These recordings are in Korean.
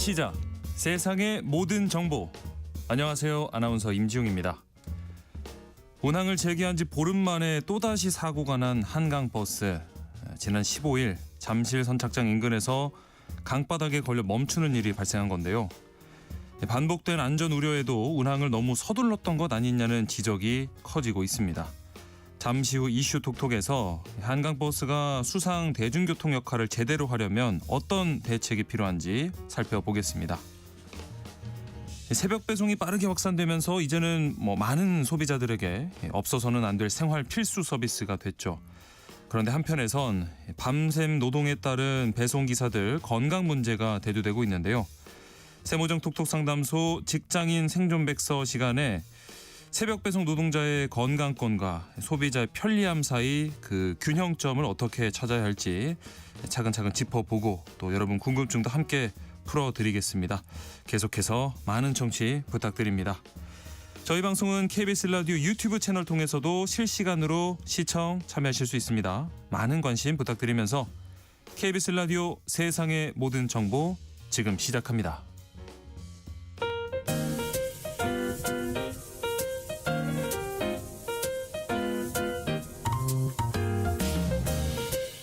시작. 세상의 모든 정보. 안녕하세요. 아나운서 임지웅입니다. 운항을 재개한 지 보름 만에 또다시 사고가 난 한강버스. 지난 15일 잠실 선착장 인근에서 강바닥에 걸려 멈추는 일이 발생한 건데요. 반복된 안전 우려에도 운항을 너무 서둘렀던 것 아니냐는 지적이 커지고 있습니다. 잠시 후 이슈 톡톡에서 한강버스가 수상 대중교통 역할을 제대로 하려면 어떤 대책이 필요한지 살펴보겠습니다. 새벽 배송이 빠르게 확산되면서 이제는 많은 소비자들에게 없어서는 안 될 생활 필수 서비스가 됐죠. 그런데 한편에선 밤샘 노동에 따른 배송기사들 건강 문제가 대두되고 있는데요. 세모정 톡톡 상담소 직장인 생존백서 시간에 새벽 배송 노동자의 건강권과 소비자의 편리함 사이 그 균형점을 어떻게 찾아야 할지 차근차근 짚어보고 또 여러분 궁금증도 함께 풀어드리겠습니다. 계속해서 많은 청취 부탁드립니다. 저희 방송은 KBS 라디오 유튜브 채널 통해서도 실시간으로 시청 참여하실 수 있습니다. 많은 관심 부탁드리면서 KBS 라디오 세상의 모든 정보 지금 시작합니다.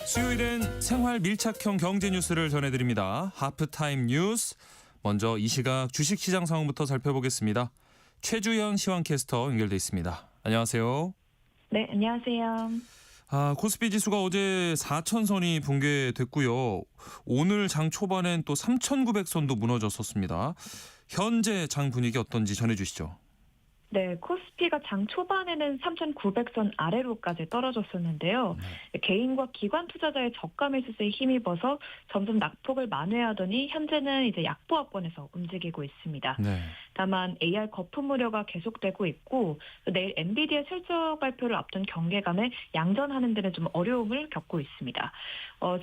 수요일엔 생활 밀착형 경제 뉴스를 전해드립니다. 하프타임 뉴스. 먼저 이 시각 주식시장 상황부터 살펴보겠습니다. 최주연 시황캐스터 연결돼 있습니다. 안녕하세요. 네, 안녕하세요. 코스피 지수가 어제 4,000선이 붕괴됐고요. 오늘 장 초반엔 또 3,900선도 무너졌었습니다. 현재 장 분위기 어떤지 전해주시죠. 네, 코스피가 장 초반에는 3,900선 아래로까지 떨어졌었는데요. 개인과 기관 투자자의 저가 매수세에 힘입어서 점점 낙폭을 만회하더니 현재는 이제 약보합권에서 움직이고 있습니다. 네. 다만 AR 거품 우려가 계속되고 있고 내일 엔비디아 실적 발표를 앞둔 경계감에 양전하는 데는 좀 어려움을 겪고 있습니다.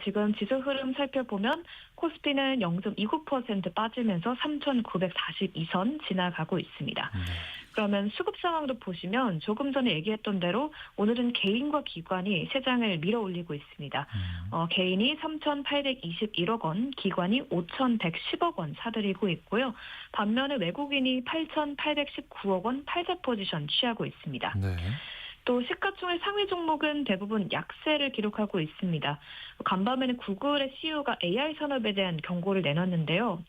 지금 지수 흐름 살펴보면 코스피는 0.29% 빠지면서 3,942선 지나가고 있습니다. 그러면 수급 상황도 보시면 조금 전에 얘기했던 대로 오늘은 개인과 기관이 시장을 밀어올리고 있습니다. 개인이 3,821억 원, 기관이 5,110억 원 사들이고 있고요. 반면에 외국인이 8,819억 원 팔자 포지션 취하고 있습니다. 네. 또 시가총액 상위 종목은 대부분 약세를 기록하고 있습니다. 간밤에는 구글의 CEO가 AR 산업에 대한 경고를 내놨는데요.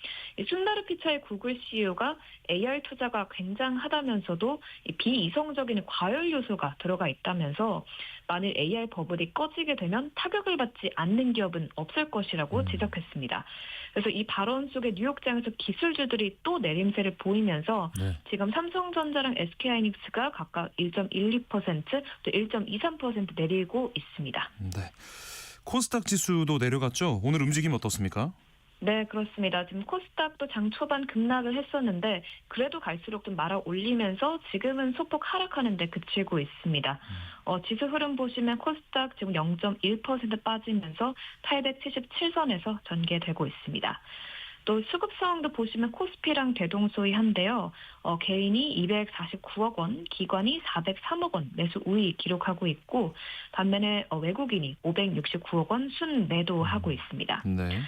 순나르 피차의 구글 CEO가 AR 투자가 굉장하다면서도 비이성적인 과열 요소가 들어가 있다면서 만일 AR 버블이 꺼지게 되면 타격을 받지 않는 기업은 없을 것이라고 지적했습니다. 그래서 이 발언 속에 뉴욕장에서 기술주들이 또 내림세를 보이면서 네. 지금 삼성전자랑 SK하이닉스가 각각 1.12%, 또 1.23% 내리고 있습니다. 네. 코스닥 지수도 내려갔죠? 오늘 움직임 어떻습니까? 네, 그렇습니다. 지금 코스닥도 장 초반 급락을 했었는데 그래도 갈수록 좀 말아 올리면서 지금은 소폭 하락하는 데 그치고 있습니다. 지수 흐름 보시면 코스닥 지금 0.1% 빠지면서 877선에서 전개되고 있습니다. 또 수급 상황도 보시면 코스피랑 대동소이한데요. 개인이 249억 원, 기관이 403억 원 매수 우위 기록하고 있고 반면에 외국인이 569억 원 순매도하고 있습니다. 네.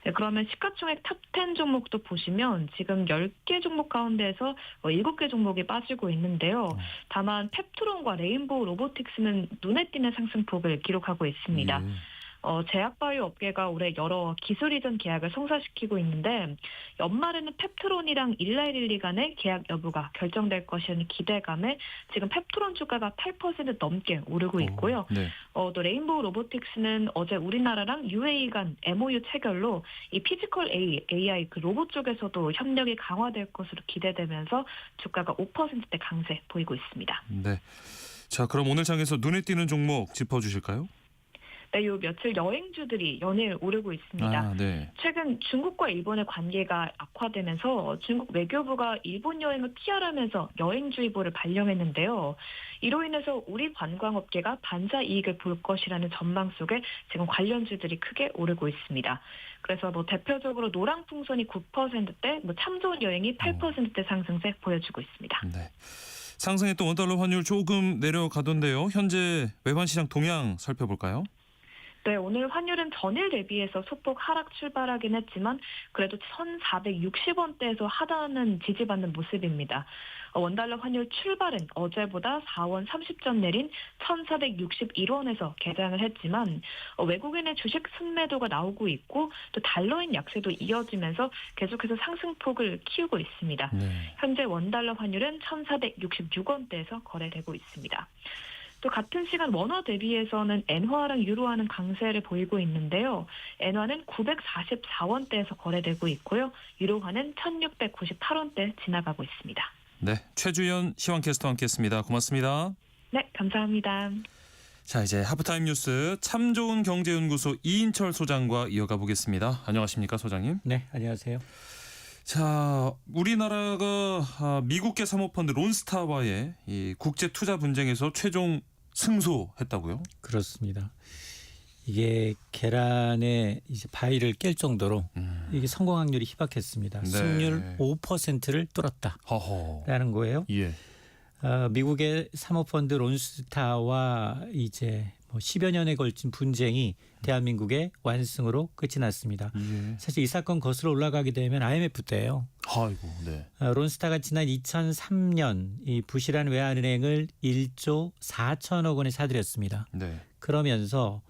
네, 그러면 시가총액 탑10 종목도 보시면 지금 10개 종목 가운데에서 7개 종목이 빠지고 있는데요. 다만 펩트론과 레인보우 로보틱스는 눈에 띄는 상승폭을 기록하고 있습니다. 제약바이오 업계가 올해 여러 기술 이전 계약을 성사시키고 있는데 연말에는 펩트론이랑 일라이릴리 간의 계약 여부가 결정될 것이라는 기대감에 지금 펩트론 주가가 8% 넘게 오르고 있고요. 네. 또 레인보우 로보틱스는 어제 우리나라랑 UAE 간 MOU 체결로 이 피지컬 AI 그 로봇 쪽에서도 협력이 강화될 것으로 기대되면서 주가가 5%대 강세 보이고 있습니다. 네. 자, 그럼 오늘 장에서 눈에 띄는 종목 짚어주실까요? 네, 요 며칠 여행주들이 연일 오르고 있습니다. 네. 최근 중국과 일본의 관계가 악화되면서 중국 외교부가 일본 여행을 피하라면서 여행주의보를 발령했는데요. 이로 인해서 우리 관광업계가 반사 이익을 볼 것이라는 전망 속에 지금 관련주들이 크게 오르고 있습니다. 그래서 대표적으로 노랑풍선이 9%대, 참 좋은 여행이 8%대 상승세 보여주고 있습니다. 네. 상승했던 원달러 환율 조금 내려가던데요. 현재 외환시장 동향 살펴볼까요? 네, 오늘 환율은 전일 대비해서 소폭 하락 출발하긴 했지만 그래도 1,460원대에서 하단은 지지받는 모습입니다. 원달러 환율 출발은 어제보다 4원 30전 내린 1,461원에서 개장을 했지만 외국인의 주식 순매도가 나오고 있고 또 달러인 약세도 이어지면서 계속해서 상승폭을 키우고 있습니다. 네. 현재 원달러 환율은 1,466원대에서 거래되고 있습니다. 또 같은 시간 원화 대비해서는 엔화랑 유로화는 강세를 보이고 있는데요. 엔화는 944원대에서 거래되고 있고요. 유로화는 1,698원대 지나가고 있습니다. 네, 최주연 시황캐스터와 함께했습니다. 고맙습니다. 네, 감사합니다. 자, 이제 하프타임 뉴스 참 좋은 경제연구소 이인철 소장과 이어가 보겠습니다. 안녕하십니까, 소장님? 네, 안녕하세요. 자, 우리나라가 미국계 사모펀드 론스타와의 이 국제 투자 분쟁에서 최종 승소했다고요? 그렇습니다. 이게 계란에 이제 바위를 깰 정도로 이게 성공 확률이 희박했습니다. 네. 승률 5%를 뚫었다라는 허허. 거예요. 예. 미국의 사모펀드 론스타와 이제 뭐 10여 년에 걸친 분쟁이 대한민국의 완승으로 끝이 났습니다. 예. 사실 이 사건 거슬러 올라가게 되면 IMF 때예요. 아이고, 네. 론스타가 지난 2003년 이 부실한 외환은행을 1조 4천억 원에 사들였습니다. 네. 그러면서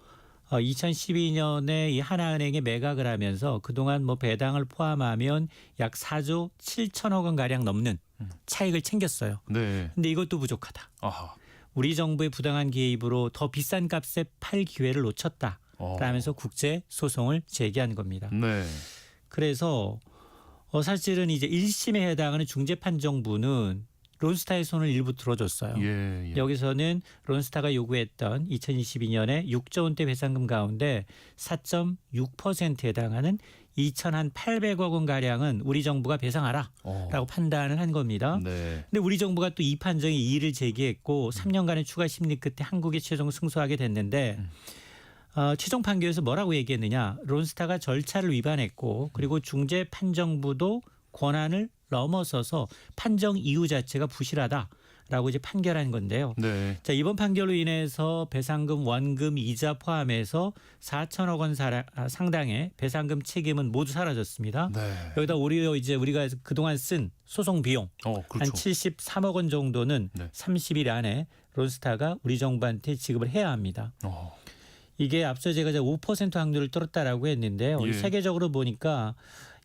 2012년에 이 하나은행에 매각을 하면서 그동안 뭐 배당을 포함하면 약 4조 7천억 원 가량 넘는 차익을 챙겼어요. 네. 근데 이것도 부족하다. 아하. 우리 정부의 부당한 개입으로 더 비싼 값에 팔 기회를 놓쳤다라면서 국제 소송을 제기한 겁니다. 네. 그래서 사실은 이제 1심에 해당하는 중재판정부는 론스타의 손을 일부 들어줬어요. 예. 여기서는 론스타가 요구했던 2022년에 6조 원대 배상금 가운데 4.6%에 해당하는 2,800억 원 가량은 우리 정부가 배상하라라고 판단을 한 겁니다. 네. 근데 우리 정부가 또 이 판정에 이의를 제기했고 3년간의 추가 심리 끝에 한국이 최종 승소하게 됐는데 최종 판결에서 뭐라고 얘기했느냐. 론스타가 절차를 위반했고 그리고 중재판정부도 권한을 넘어서서 판정 이유 자체가 부실하다라고 이제 판결한 건데요. 네. 자, 이번 판결로 인해서 배상금, 원금, 이자 포함해서 4천억 원 상당의 배상금 책임은 모두 사라졌습니다. 네. 여기다 오히려 이제 우리가 그동안 쓴 소송 비용 한 그렇죠. 73억 원 정도는 네. 30일 안에 론스타가 우리 정부한테 지급을 해야 합니다. 이게 앞서 제가 5% 확률을 뚫었다라고 했는데요. 예. 세계적으로 보니까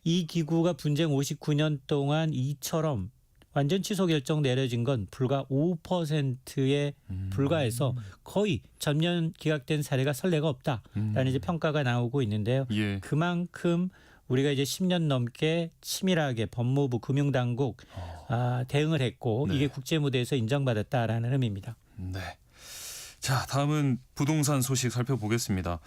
이 기구가 분쟁 59년 동안 이처럼 완전 취소 결정 내려진 건 불과 5%에 불과해서 거의 전면 기각된 사례가 설레가 없다라는 이제 평가가 나오고 있는데요. 예. 그만큼 우리가 이제 10년 넘게 치밀하게 법무부 금융당국 대응을 했고 네. 이게 국제 무대에서 인정받았다라는 의미입니다. 네. 자, 다음은 부동산 소식 살펴보겠습니다.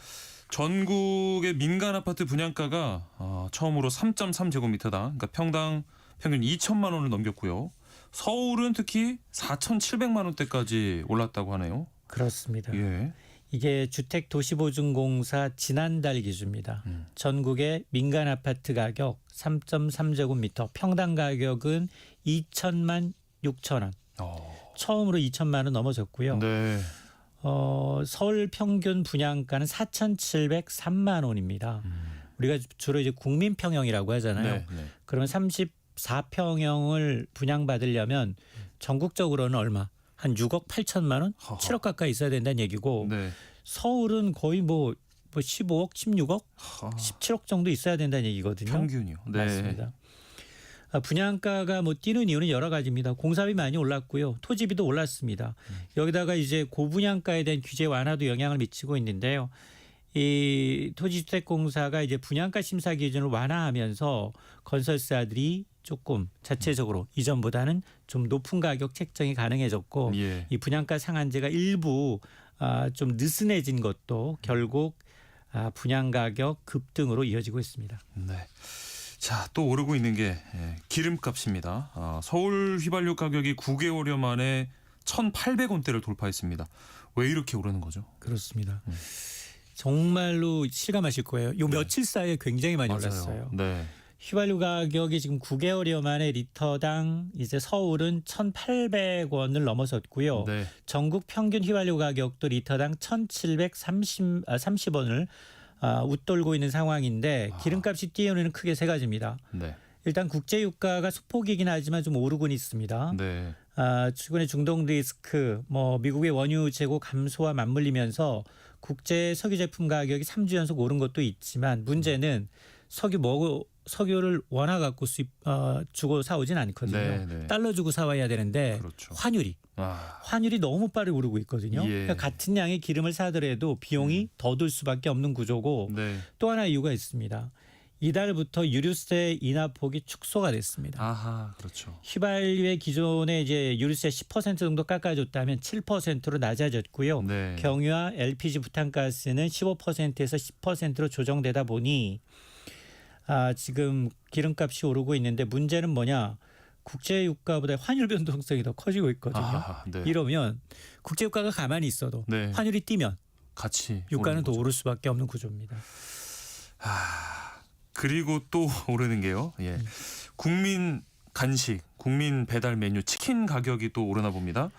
전국의 민간 아파트 분양가가 처음으로 3.3제곱미터당, 그러니까 평당 평균 2천만 원을 넘겼고요. 서울은 특히 4,700만 원대까지 올랐다고 하네요. 그렇습니다. 예. 이게 주택도시보증공사 지난달 기준입니다. 전국의 민간 아파트 가격 3.3제곱미터 평당 가격은 2천만 6천 원. 처음으로 2천만 원 넘어졌고요. 네. 서울 평균 분양가는 4,703만 원입니다. 우리가 주로 이제 국민평형이라고 하잖아요. 네. 네. 그러면 34평형을 분양받으려면 전국적으로는 얼마? 한 6억 8천만 원? 허허. 7억 가까이 있어야 된다는 얘기고 네. 서울은 거의 뭐 15억, 16억, 17억 정도 있어야 된다는 얘기거든요. 평균이요. 네. 맞습니다. 분양가가 뭐 뛰는 이유는 여러 가지입니다. 공사비 많이 올랐고요. 토지비도 올랐습니다. 여기다가 이제 고분양가에 대한 규제 완화도 영향을 미치고 있는데요. 이 토지주택공사가 이제 분양가 심사 기준을 완화하면서 건설사들이 조금 자체적으로 이전보다는 좀 높은 가격 책정이 가능해졌고 예. 이 분양가 상한제가 일부 좀 느슨해진 것도 결국 분양가격 급등으로 이어지고 있습니다. 네. 자, 또 오르고 있는 게 기름값입니다. 서울 휘발유 가격이 9개월여 만에 1,800원대를 돌파했습니다. 왜 이렇게 오르는 거죠? 그렇습니다. 정말로 실감하실 거예요. 요 며칠 사이에 굉장히 많이 맞아요. 올랐어요. 네. 휘발유 가격이 지금 9개월여 만에 리터당 이제 서울은 1,800원을 넘어섰고요. 네. 전국 평균 휘발유 가격도 리터당 1,730원을 웃돌고 있는 상황인데 기름값이 뛰어오르는 크게 세 가지입니다. 네. 일단 국제 유가가 소폭이긴 하지만 좀 오르곤 있습니다. 네. 최근에 중동 리스크, 미국의 원유 재고 감소와 맞물리면서 국제 석유 제품 가격이 3주 연속 오른 것도 있지만 문제는 석유를 원화 갖고 주고 사오진 않거든요. 네, 네. 달러 주고 사와야 되는데 그렇죠. 환율이 너무 빠르게 오르고 있거든요. 예. 그러니까 같은 양의 기름을 사더라도 비용이 더 들 수밖에 없는 구조고 네. 또 하나 이유가 있습니다. 이달부터 유류세 인하폭이 축소가 됐습니다. 아하, 그렇죠. 휘발유의 기존에 이제 유류세 10% 정도 깎아줬다면 7%로 낮아졌고요. 네. 경유와 LPG 부탄가스는 15%에서 10%로 조정되다 보니 지금 기름값이 오르고 있는데 문제는 뭐냐? 국제 유가보다 환율 변동성이 더 커지고 있거든요. 아하, 네. 이러면 국제 유가가 가만히 있어도 네. 환율이 뛰면 같이 유가는 더 오르는 거죠. 오를 수밖에 없는 구조입니다. 그리고 또 오르는 게요. 예. 국민 간식, 국민 배달 메뉴 치킨 가격이 또 오르나 봅니다.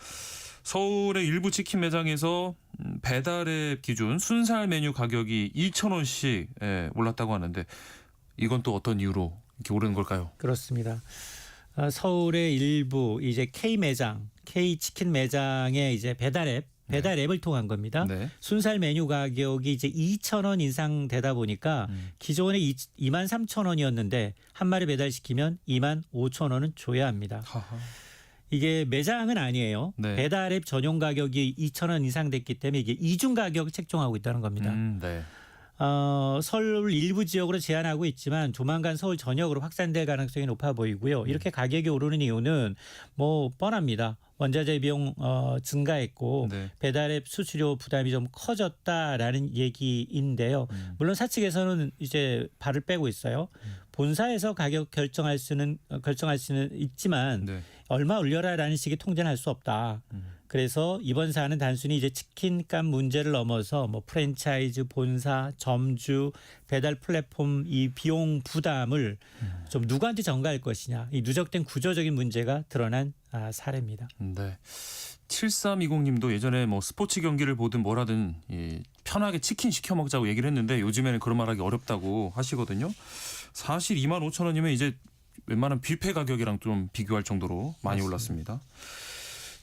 서울의 일부 치킨 매장에서 배달앱 기준 순살 메뉴 가격이 2,000원씩 올랐다고 하는데 이건 또 어떤 이유로 이렇게 오르는 걸까요? 그렇습니다. 서울의 일부 이제 K 매장, K 치킨 매장의 이제 배달앱을 통한 겁니다. 네. 순살 메뉴 가격이 이제 2,000원 인상되다 보니까 기존에 23,000원이었는데 한 마리 배달시키면 25,000원은 줘야 합니다. 하하. 이게 매장은 아니에요. 네. 배달앱 전용 가격이 2,000원 인상됐기 때문에 이게 이중 가격을 책정하고 있다는 겁니다. 네. 서울 일부 지역으로 제한하고 있지만 조만간 서울 전역으로 확산될 가능성이 높아 보이고요. 이렇게 가격이 오르는 이유는 뻔합니다. 원자재 비용 증가했고 네. 배달앱 수수료 부담이 좀 커졌다라는 얘기인데요. 물론 사측에서는 이제 발을 빼고 있어요. 본사에서 가격 결정할 수는 있지만 네. 얼마 올려라라는 식의 통제는 할 수 없다. 그래서 이번 사안은 단순히 이제 치킨값 문제를 넘어서 프랜차이즈, 본사, 점주, 배달 플랫폼 이 비용 부담을 좀 누구한테 전가할 것이냐. 이 누적된 구조적인 문제가 드러난 사례입니다. 네. 7320님도 예전에 스포츠 경기를 보든 뭐라든 편하게 치킨 시켜 먹자고 얘기를 했는데 요즘에는 그런 말하기 어렵다고 하시거든요. 사실 25,000원이면 이제 웬만한 뷔페 가격이랑 좀 비교할 정도로 많이 맞습니다. 올랐습니다.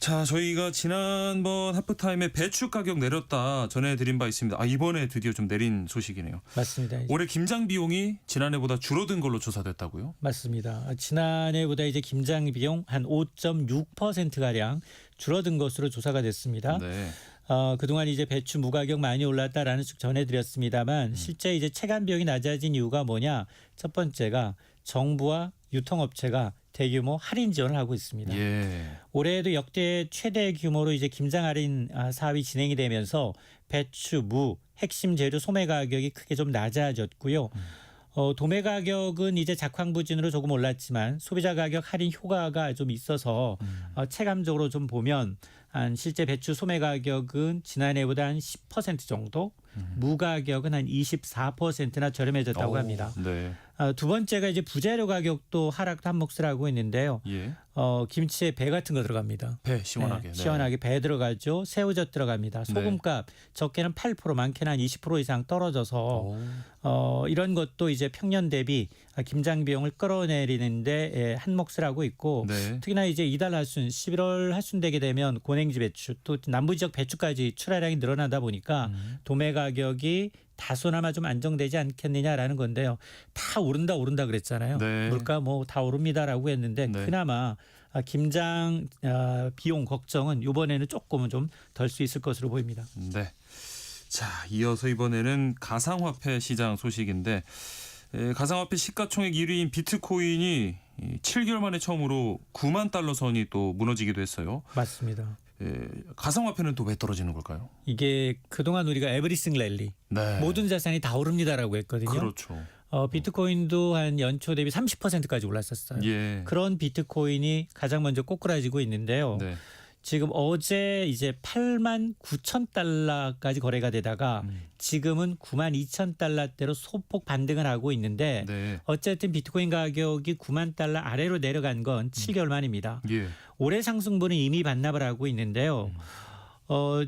자, 저희가 지난번 하프타임에 배추 가격 내렸다 전해드린 바 있습니다. 이번에 드디어 좀 내린 소식이네요. 맞습니다. 올해 김장 비용이 지난해보다 줄어든 걸로 조사됐다고요? 맞습니다. 지난해보다 이제 김장 비용 한 5.6%가량 줄어든 것으로 조사가 됐습니다. 네. 그동안 이제 배추 무가격 많이 올랐다라는 식 전해드렸습니다만 실제 이제 체감 비용이 낮아진 이유가 뭐냐? 첫 번째가 정부와 유통업체가 대규모 할인 지원을 하고 있습니다. 예. 올해에도 역대 최대 규모로 이제 김장 할인 사업이 진행이 되면서 배추, 무, 핵심 재료 소매 가격이 크게 좀 낮아졌고요. 도매 가격은 이제 작황부진으로 조금 올랐지만 소비자 가격 할인 효과가 좀 있어서 체감적으로 좀 보면 실제 배추 소매 가격은 지난해보다 한 10% 정도, 무 가격은 한 24%나 저렴해졌다고 합니다. 네. 두 번째가 이제 부재료 가격도 하락도 한 몫을 하고 있는데요. 예. 김치에 배 같은 거 들어갑니다. 배 시원하게. 네, 시원하게 배 들어가죠. 새우젓 들어갑니다. 소금값 적게는 8% 많게는 한 20% 이상 떨어져서 이런 것도 이제 평년 대비 김장 비용을 끌어내리는데 한 몫을 하고 있고 네. 특히나 이제 이달 하순 11월 하순 되게 되면 고냉지 배추 또 남부 지역 배추까지 출하량이 늘어나다 보니까 도매 가격이 다소나마 좀 안정되지 않겠느냐라는 건데요. 다 오른다 그랬잖아요. 네. 물가 다 오릅니다라고 했는데 네. 그나마 김장 비용 걱정은 이번에는 조금은 좀 덜 수 있을 것으로 보입니다. 네. 자, 이어서 이번에는 가상화폐 시장 소식인데 가상화폐 시가총액 1위인 비트코인이 7개월 만에 처음으로 9만 달러 선이 또 무너지기도 했어요. 맞습니다. 가상화폐는 또 왜 떨어지는 걸까요? 이게 그동안 우리가 에브리싱 랠리 네. 모든 자산이 다 오릅니다라고 했거든요. 그렇죠. 비트코인도 한 연초 대비 30%까지 올랐었어요. 예. 그런 비트코인이 가장 먼저 꼬꾸라지고 있는데요. 네. 지금 어제 이제 8만 9천 달러까지 거래가 되다가 지금은 9만 2천 달러대로 소폭 반등을 하고 있는데 네. 어쨌든 비트코인 가격이 9만 달러 아래로 내려간 건 7개월 만입니다. 예. 올해 상승분은 이미 반납을 하고 있는데요.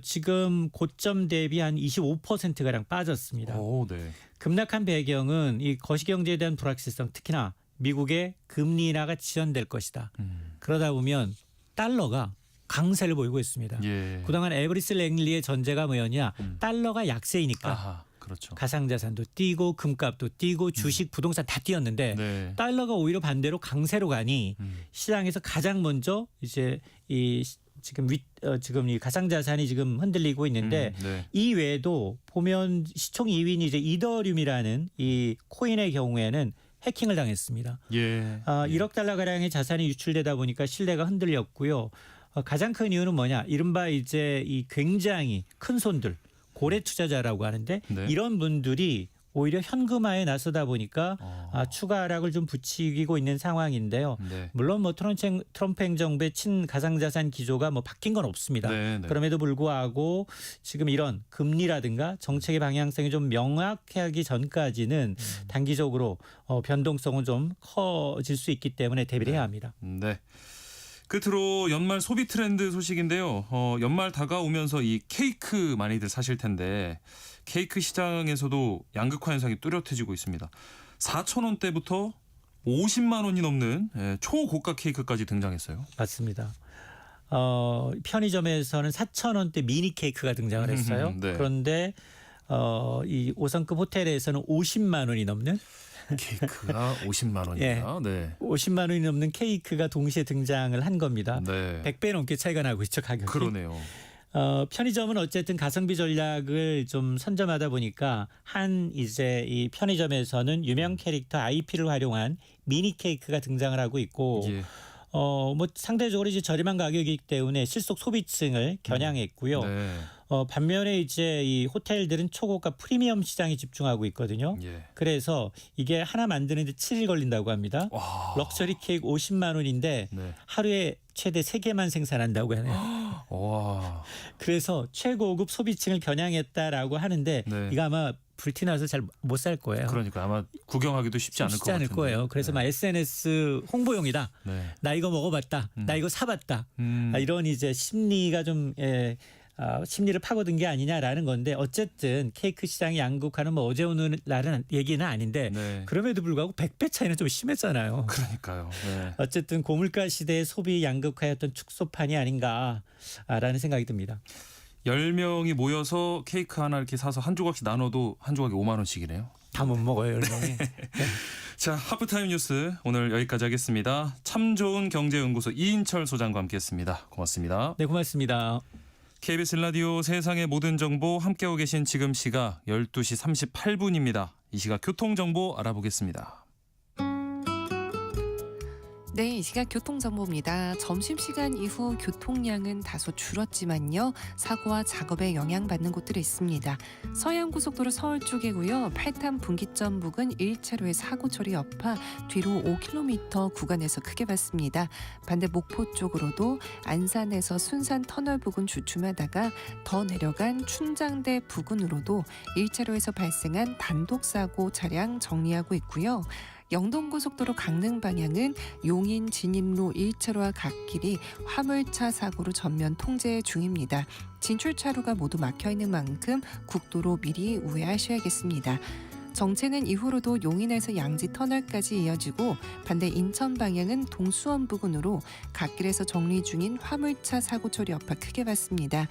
지금 고점 대비 한 25%가량 빠졌습니다. 오, 네. 급락한 배경은 이 거시경제에 대한 불확실성, 특히나 미국의 금리 인하가 지연될 것이다. 그러다 보면 달러가 강세를 보이고 있습니다. 예. 그동안 에브리스 랭리의 전제가 뭐였냐? 달러가 약세이니까 아하, 그렇죠. 가상자산도 뛰고 금값도 뛰고 주식, 부동산 다 뛰었는데 네. 달러가 오히려 반대로 강세로 가니 시장에서 가장 먼저 이제 지금 이 가상자산이 지금 흔들리고 있는데 네. 이 외에도 보면 시총 2위인 이제 이더리움이라는 이 코인의 경우에는 해킹을 당했습니다. 예. 1억 달러 가량의 자산이 유출되다 보니까 신뢰가 흔들렸고요. 가장 큰 이유는 뭐냐? 이른바 이제 이 굉장히 큰 손들, 고래 투자자라고 하는데 네. 이런 분들이 오히려 현금화에 나서다 보니까 추가 하락을 좀 부추기고 있는 상황인데요. 네. 물론 뭐 트럼프 행정부의 친가상자산 기조가 뭐 바뀐 건 없습니다. 네. 그럼에도 불구하고 지금 이런 금리라든가 정책의 방향성이 좀 명확하기 전까지는 단기적으로 변동성은 좀 커질 수 있기 때문에 대비를 해야 합니다. 네. 끝으로 연말 소비 트렌드 소식인데요. 연말 다가오면서 이 케이크 많이들 사실 텐데 케이크 시장에서도 양극화 현상이 뚜렷해지고 있습니다. 4,000원대부터 50만 원이 넘는 초고가 케이크까지 등장했어요. 맞습니다. 편의점에서는 4,000원대 미니 케이크가 등장을 했어요. 네. 그런데 이 5성급 호텔에서는 50만 원이 넘는 케이크가 50만 원이에요. 네. 50만 원이 넘는 케이크가 동시에 등장을 한 겁니다. 네. 100배 넘게 차이가 나고 있죠, 가격이. 그러네요. 편의점은 어쨌든 가성비 전략을 좀 선점하다 보니까 이제 이 편의점에서는 유명 캐릭터 IP를 활용한 미니 케이크가 등장을 하고 있고 예. 뭐 상대적으로 이제 저렴한 가격이기 때문에 실속 소비층을 겨냥했고요. 네. 반면에 이제 이 호텔들은 초고가 프리미엄 시장에 집중하고 있거든요. 예. 그래서 이게 하나 만드는데 7일 걸린다고 합니다. 와. 럭셔리 케이크 50만 원인데 네. 하루에 최대 3개만 생산한다고 하네요. 와. 그래서 최고급 소비층을 겨냥했다라고 하는데 네. 이거 아마 불티나서 잘 못 살 거예요. 그러니까 아마 구경하기도 쉽지 않을 것 같은데. 거예요. 그래서 막 SNS 홍보용이다. 네. 나 이거 먹어봤다. 나 이거 사봤다. 이런 이제 심리가 좀 심리를 파고든 게 아니냐라는 건데 어쨌든 케이크 시장이 양극화는 뭐 어제 오늘 날은 얘기는 아닌데 네. 그럼에도 불구하고 100배 차이는 좀 심했잖아요. 그러니까요. 네. 어쨌든 고물가 시대의 소비 양극화였던 축소판이 아닌가라는 생각이 듭니다. 10명이 모여서 케이크 하나 이렇게 사서 한 조각씩 나눠도 한 조각에 5만 원씩이네요. 다 못 먹어요, 여러분. 자, 하프타임 뉴스 오늘 여기까지 하겠습니다. 참 좋은 경제연구소 이인철 소장과 함께했습니다. 고맙습니다. 네, 고맙습니다. KBS 라디오 세상의 모든 정보 함께하고 계신 지금 시각 12시 38분입니다. 이 시각 교통정보 알아보겠습니다. 네, 이 시각 교통정보입니다. 점심시간 이후 교통량은 다소 줄었지만요. 사고와 작업에 영향받는 곳들이 있습니다. 서해안고속도로 서울 쪽이고요. 8탄 분기점 부근 1차로의 사고 처리 여파 뒤로 5km 구간에서 크게 봤습니다. 반대 목포 쪽으로도 안산에서 순산 터널 부근 주춤하다가 더 내려간 춘장대 부근으로도 1차로에서 발생한 단독사고 차량 정리하고 있고요. 영동고속도로 강릉 방향은 용인 진입로 1차로와 갓길이 화물차 사고로 전면 통제 중입니다. 진출차로가 모두 막혀있는 만큼 국도로 미리 우회하셔야겠습니다. 정체는 이후로도 용인에서 양지 터널까지 이어지고 반대 인천 방향은 동수원 부근으로 갓길에서 정리 중인 화물차 사고 처리 여파 크게 봤습니다.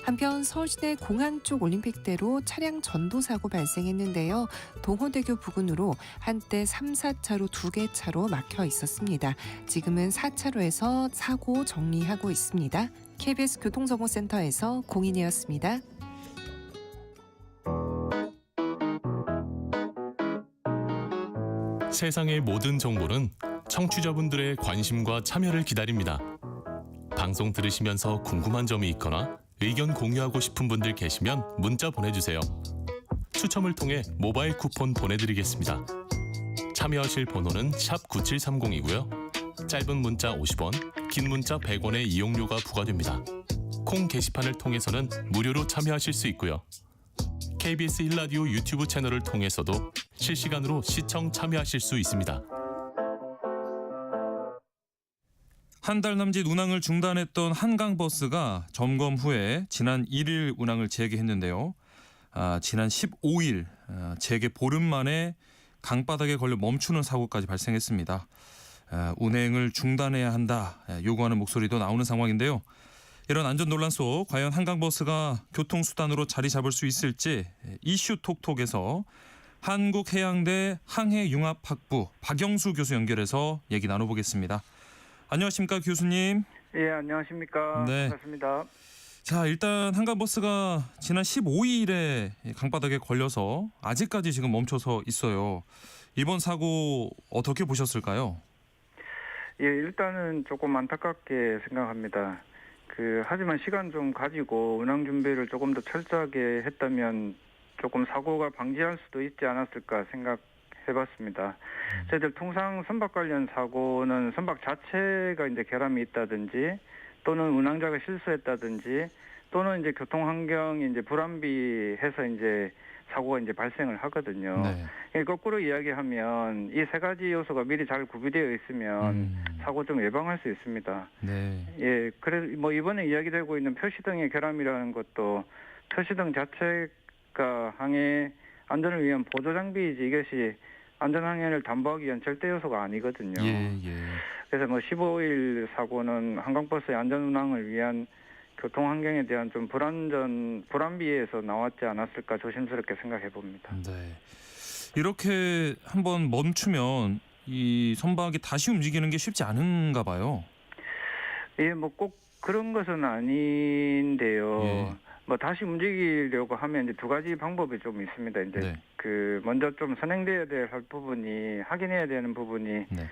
한편 서울시내 공항 쪽 올림픽대로 차량 전도 사고 발생했는데요. 동호대교 부근으로 한때 3, 4차로 2개 차로 막혀 있었습니다. 지금은 4차로에서 사고 정리하고 있습니다. KBS 교통정보센터에서 공인이었습니다. 세상의 모든 정보는 청취자분들의 관심과 참여를 기다립니다. 방송 들으시면서 궁금한 점이 있거나 의견 공유하고 싶은 분들 계시면 문자 보내주세요. 추첨을 통해 모바일 쿠폰 보내드리겠습니다. 참여하실 번호는 샵 9730이고요. 짧은 문자 50원, 긴 문자 100원의 이용료가 부과됩니다. 콩 게시판을 통해서는 무료로 참여하실 수 있고요. KBS 1라디오 유튜브 채널을 통해서도 실시간으로 시청 참여하실 수 있습니다. 한 달 남짓 운항을 중단했던 한강버스가 점검 후에 지난 1일 운항을 재개했는데요. 지난 15일 재개 보름 만에 강바닥에 걸려 멈추는 사고까지 발생했습니다. 운행을 중단해야 한다 요구하는 목소리도 나오는 상황인데요. 이런 안전 논란 속 과연 한강버스가 교통수단으로 자리 잡을 수 있을지 이슈톡톡에서 한국해양대 항해융합학부 박영수 교수 연결해서 얘기 나눠보겠습니다. 안녕하십니까 교수님. 예, 안녕하십니까. 네. 반갑습니다. 자, 일단 한강버스가 지난 15일에 강바닥에 걸려서 아직까지 지금 멈춰서 있어요. 이번 사고 어떻게 보셨을까요? 예, 일단은 조금 안타깝게 생각합니다. 하지만 시간 좀 가지고 운항 준비를 조금 더 철저하게 했다면 조금 사고가 방지할 수도 있지 않았을까 생각해봤습니다. 저희들 통상 선박 관련 사고는 선박 자체가 이제 결함이 있다든지 또는 운항자가 실수했다든지 또는 이제 교통 환경이 이제 불안비해서 이제 사고가 이제 발생을 하거든요. 네. 거꾸로 이야기하면 이 세 가지 요소가 미리 잘 구비되어 있으면 사고 좀 예방할 수 있습니다. 네. 예, 그래서 뭐 이번에 이야기되고 있는 표시등의 결함이라는 것도 표시등 자체가 항해 안전을 위한 보조 장비이지 이것이 안전 항해를 담보하기 위한 절대 요소가 아니거든요. 예. 그래서 뭐 15일 사고는 한강버스의 안전 운항을 위한 교통 환경에 대한 좀 불안비에서 나왔지 않았을까 조심스럽게 생각해 봅니다. 네. 이렇게 한번 멈추면 이 선박이 다시 움직이는 게 쉽지 않은가 봐요. 예, 뭐 꼭 그런 것은 아닌데요. 예. 뭐 다시 움직이려고 하면 이제 두 가지 방법이 좀 있습니다. 이제 네. 먼저 좀 선행돼야 될 부분이 확인해야 되는 부분이 네.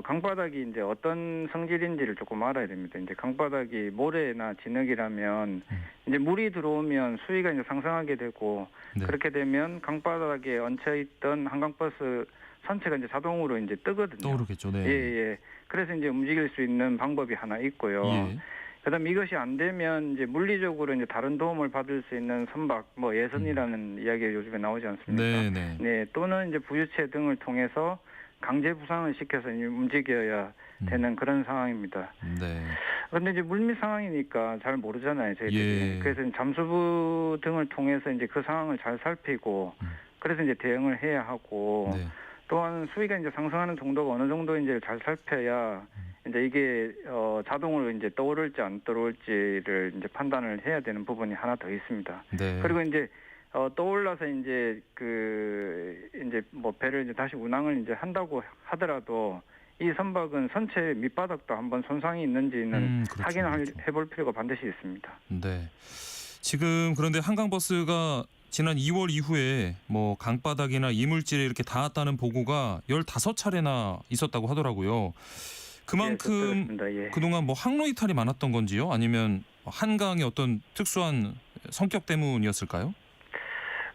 강바닥이 이제 어떤 성질인지를 조금 알아야 됩니다. 이제 강바닥이 모래나 진흙이라면 이제 물이 들어오면 수위가 이제 상승하게 되고 네. 그렇게 되면 강바닥에 얹혀 있던 한강버스 선체가 이제 자동으로 이제 뜨거든요. 떠오르겠죠. 네. 예. 그래서 이제 움직일 수 있는 방법이 하나 있고요. 예. 그다음에 이것이 안 되면 이제 물리적으로 이제 다른 도움을 받을 수 있는 선박, 뭐 예선이라는 이야기가 요즘에 나오지 않습니까? 네. 또는 이제 부유체 등을 통해서 강제 부상을 시켜서 이제 움직여야 되는 그런 상황입니다. 네. 그런데 이제 물밑 상황이니까 잘 모르잖아요, 저희들이. 예. 그래서 잠수부 등을 통해서 이제 그 상황을 잘 살피고, 그래서 이제 대응을 해야 하고, 네. 또한 수위가 이제 상승하는 정도가 어느 정도인지를 잘 살펴야 이제 이게 자동으로 이제 떠오를지 안 떠오를지를 이제 판단을 해야 되는 부분이 하나 더 있습니다. 네. 그리고 이제 떠올라서 이제 이제 뭐 배를 이제 다시 운항을 이제 한다고 하더라도 이 선박은 선체 밑바닥도 한번 손상이 있는지는 그렇죠, 확인을 그렇죠. 해볼 필요가 반드시 있습니다. 네. 지금 그런데 한강버스가 지난 2월 이후에 뭐 강바닥이나 이물질에 이렇게 닿았다는 보고가 15차례나 있었다고 하더라고요. 그만큼 예. 그동안 뭐 항로 이탈이 많았던 건지요? 아니면 한강의 어떤 특수한 성격 때문이었을까요?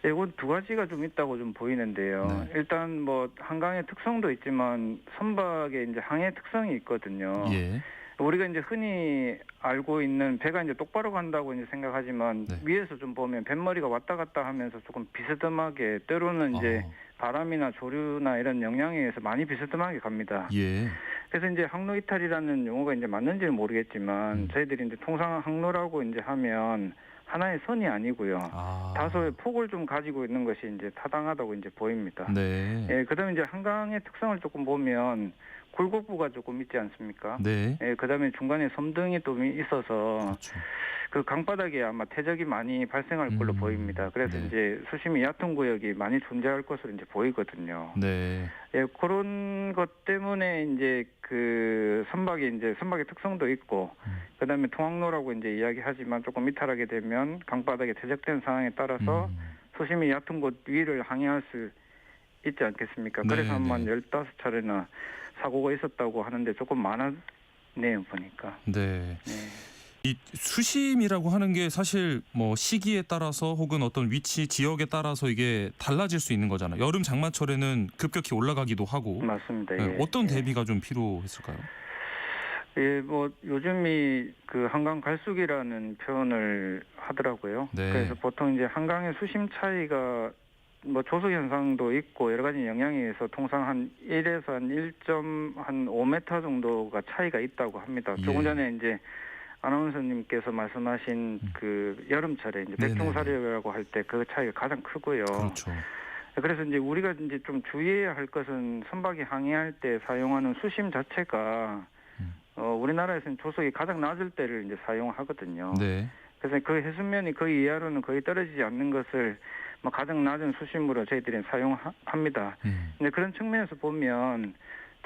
이건 두 가지가 좀 있다고 좀 보이는데요. 네. 일단 뭐 한강의 특성도 있지만 선박의 이제 항해 특성이 있거든요. 예. 우리가 이제 흔히 알고 있는 배가 이제 똑바로 간다고 이제 생각하지만 네. 위에서 좀 보면 뱃머리가 왔다 갔다 하면서 조금 비스듬하게 때로는 이제 바람이나 조류나 이런 영향에 의해서 많이 비스듬하게 갑니다. 예. 그래서 이제 항로 이탈이라는 용어가 이제 맞는지는 모르겠지만 저희들이 이제 통상 항로라고 이제 하면 하나의 선이 아니고요. 다소의 폭을 좀 가지고 있는 것이 이제 타당하다고 이제 보입니다. 네. 예, 그다음에 이제 한강의 특성을 조금 보면 굴곡부가 조금 있지 않습니까? 네. 예, 그다음에 중간에 섬등이 또 있어서 그렇죠. 그 강바닥에 아마 퇴적이 많이 발생할 걸로 보입니다. 그래서 네. 이제 수심이 얕은 구역이 많이 존재할 것으로 이제 보이거든요. 네. 예, 그런 것 때문에 이제 그 선박의 특성도 있고, 그다음에 통항로라고 이제 이야기하지만 조금 이탈하게 되면 강바닥에 퇴적된 상황에 따라서 수심이 얕은 곳 위를 항해할 수 있지 않겠습니까? 그래서 한 15차례나 사고가 있었다고 하는데 조금 많았네요, 보니까. 네. 이 수심이라고 하는 게 사실 뭐 시기에 따라서 혹은 어떤 위치 지역에 따라서 이게 달라질 수 있는 거잖아요. 여름 장마철에는 급격히 올라가기도 하고. 맞습니다. 네, 예. 어떤 예. 대비가 좀 필요했을까요? 예, 뭐 요즘이 그 한강 갈수기라는 표현을 하더라고요. 네. 그래서 보통 이제 한강의 수심 차이가 뭐 조수 현상도 있고 여러 가지 영향에 의해서 통상 한 1에서 한 1.5m 정도가 차이가 있다고 합니다. 예. 조금 전에 이제 아나운서님께서 말씀하신 그 여름철에 이제 네네네. 백중사려라고 할 때 그 차이가 가장 크고요. 그렇죠. 그래서 이제 우리가 이제 좀 주의해야 할 것은 선박이 항해할 때 사용하는 수심 자체가 우리나라에서는 조속이 가장 낮을 때를 이제 사용하거든요. 네. 그래서 그 해수면이 거의 이하로는 거의 떨어지지 않는 것을 뭐 가장 낮은 수심으로 저희들이 사용합니다. 근데 그런 측면에서 보면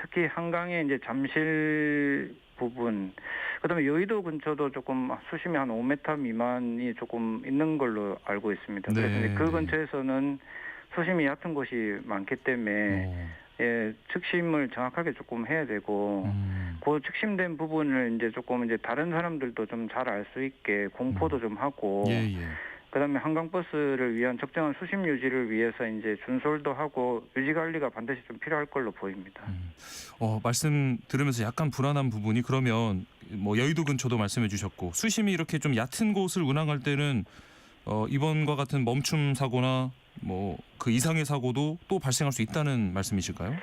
특히 한강의 이제 잠실 부분, 그다음에 여의도 근처도 조금 수심이 한 5m 미만이 조금 있는 걸로 알고 있습니다. 네, 그래서 이제 그 네. 근처에서는 수심이 얕은 곳이 많기 때문에 예, 측심을 정확하게 조금 해야 되고 그 측심된 부분을 이제 조금 이제 다른 사람들도 좀 잘 알 수 있게 공포도 좀 하고 예, 예. 그다음에 한강버스를 위한 적정한 수심 유지를 위해서 이제 준솔도 하고 유지 관리가 반드시 좀 필요할 걸로 보입니다. 말씀 들으면서 약간 불안한 부분이 그러면 뭐 여의도 근처도 말씀해 주셨고 수심이 이렇게 좀 얕은 곳을 운항할 때는 이번과 같은 멈춤 사고나 뭐 그 이상의 사고도 또 발생할 수 있다는 말씀이실까요?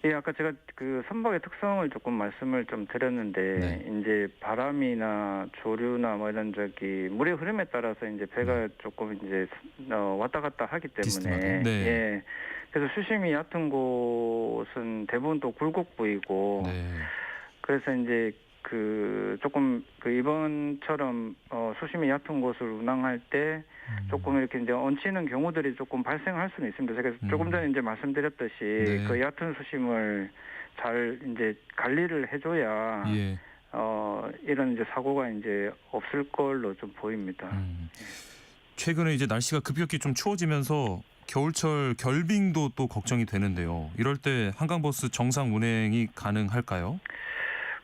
예, 아까 제가 그 선박의 특성을 조금 말씀을 좀 드렸는데 네. 이제 바람이나 조류나 뭐 이런 물의 흐름에 따라서 이제 배가 조금 이제 왔다 갔다 하기 비스듬하게. 때문에 네. 예. 그래서 수심이 얕은 곳은 대부분 또 굴곡부이고 네. 그래서 이제 그 조금 그 이번처럼 수심이 얕은 곳을 운항할 때 조금 이렇게 이제 얹히는 경우들이 조금 발생할 수는 있습니다. 제가 조금 전에 이제 말씀드렸듯이 네. 그 얕은 수심을 잘 이제 관리를 해줘야 예. 이런 이제 사고가 이제 없을 걸로 좀 보입니다. 최근에 이제 날씨가 급격히 좀 추워지면서 겨울철 결빙도 또 걱정이 되는데요. 이럴 때 한강버스 정상 운행이 가능할까요?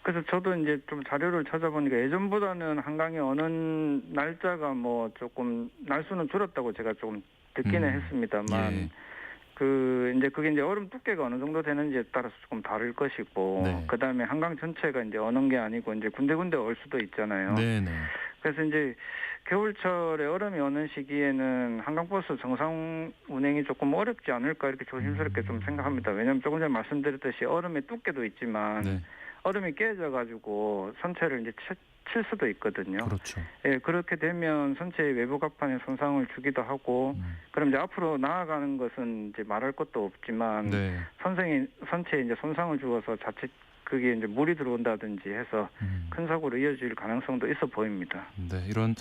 그래서 저도 이제 좀 자료를 찾아보니까 예전보다는 한강에 어느 날짜가 뭐 조금 날수는 줄었다고 제가 조금 듣기는 했습니다만 예. 그 이제 그게 이제 얼음 두께가 어느 정도 되는지에 따라서 조금 다를 것이고 네. 그다음에 한강 전체가 이제 어는 게 아니고 이제 군데군데 얼 수도 있잖아요. 네네. 그래서 이제 겨울철에 얼음이 오는 시기에는 한강버스 정상 운행이 조금 어렵지 않을까 이렇게 조심스럽게 좀 생각합니다. 왜냐하면 조금 전에 말씀드렸듯이 얼음의 두께도 있지만 네. 얼음이 깨져가지고 선체를 이제 칠 수도 있거든요. 그렇죠. 예, 그렇게 되면 선체의 외부 갑판에 손상을 주기도 하고, 그럼 이제 앞으로 나아가는 것은 이제 말할 것도 없지만, 네. 선체에 이제 손상을 주어서 자칫 그게 이제 물이 들어온다든지 해서 큰 사고로 이어질 가능성도 있어 보입니다. 네, 이런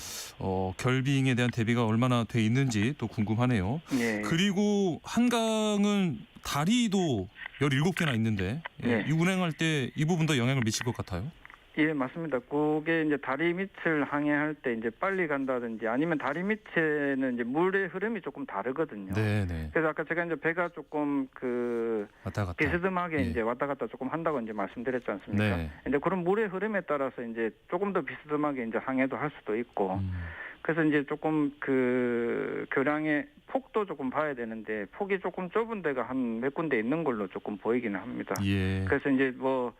결빙에 대한 대비가 얼마나 돼 있는지 또 궁금하네요. 예. 그리고 한강은 다리도 17개나 있는데 네. 이 운행할 때 이 부분도 영향을 미칠 것 같아요. 예, 맞습니다. 그게 이제 다리 밑을 항해할 때 이제 빨리 간다든지 아니면 다리 밑에는 이제 물의 흐름이 조금 다르거든요. 네, 네. 그래서 아까 제가 이제 배가 조금 그 왔다 갔다. 비스듬하게 예. 이제 왔다 갔다 조금 한다고 이제 말씀드렸지 않습니까? 네. 이제 그런 물의 흐름에 따라서 이제 조금 더 비스듬하게 이제 항해도 할 수도 있고, 그래서 이제 조금 그 교량의 폭도 조금 봐야 되는데 폭이 조금 좁은 데가 한 몇 군데 있는 걸로 조금 보이기는 합니다. 예. 그래서 이제 뭐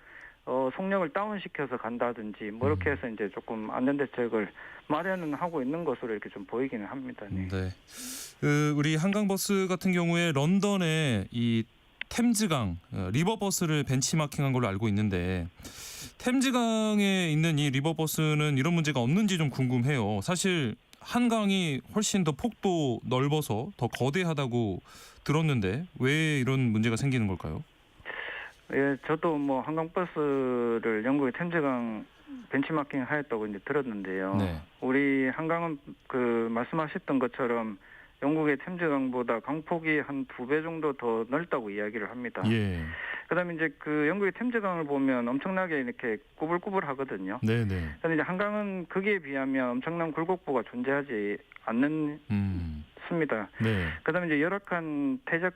속력을 다운시켜서 간다든지 뭐 이렇게 해서 이제 조금 안전대책을 마련은 하고 있는 것으로 이렇게 좀 보이기는 합니다. 네. 네. 우리 한강버스 같은 경우에 런던에 이 템즈강 리버버스를 벤치마킹한 걸로 알고 있는데 템즈강에 있는 이 리버버스는 이런 문제가 없는지 좀 궁금해요. 사실 한강이 훨씬 더 폭도 넓어서 더 거대하다고 들었는데 왜 이런 문제가 생기는 걸까요? 예, 저도 뭐 한강버스를 영국의 템즈강 벤치마킹 하였다고 이제 들었는데요. 네. 우리 한강은 그 말씀하셨던 것처럼 영국의 템즈강보다 강폭이 한 2배 정도 더 넓다고 이야기를 합니다. 예. 그다음에 이제 그 영국의 템즈강을 보면 엄청나게 이렇게 꾸불꾸불하거든요. 네, 네. 그런데 이제 한강은 거기에 비하면 엄청난 굴곡부가 존재하지 않습니다. 네. 그다음에 이제 열악한 퇴적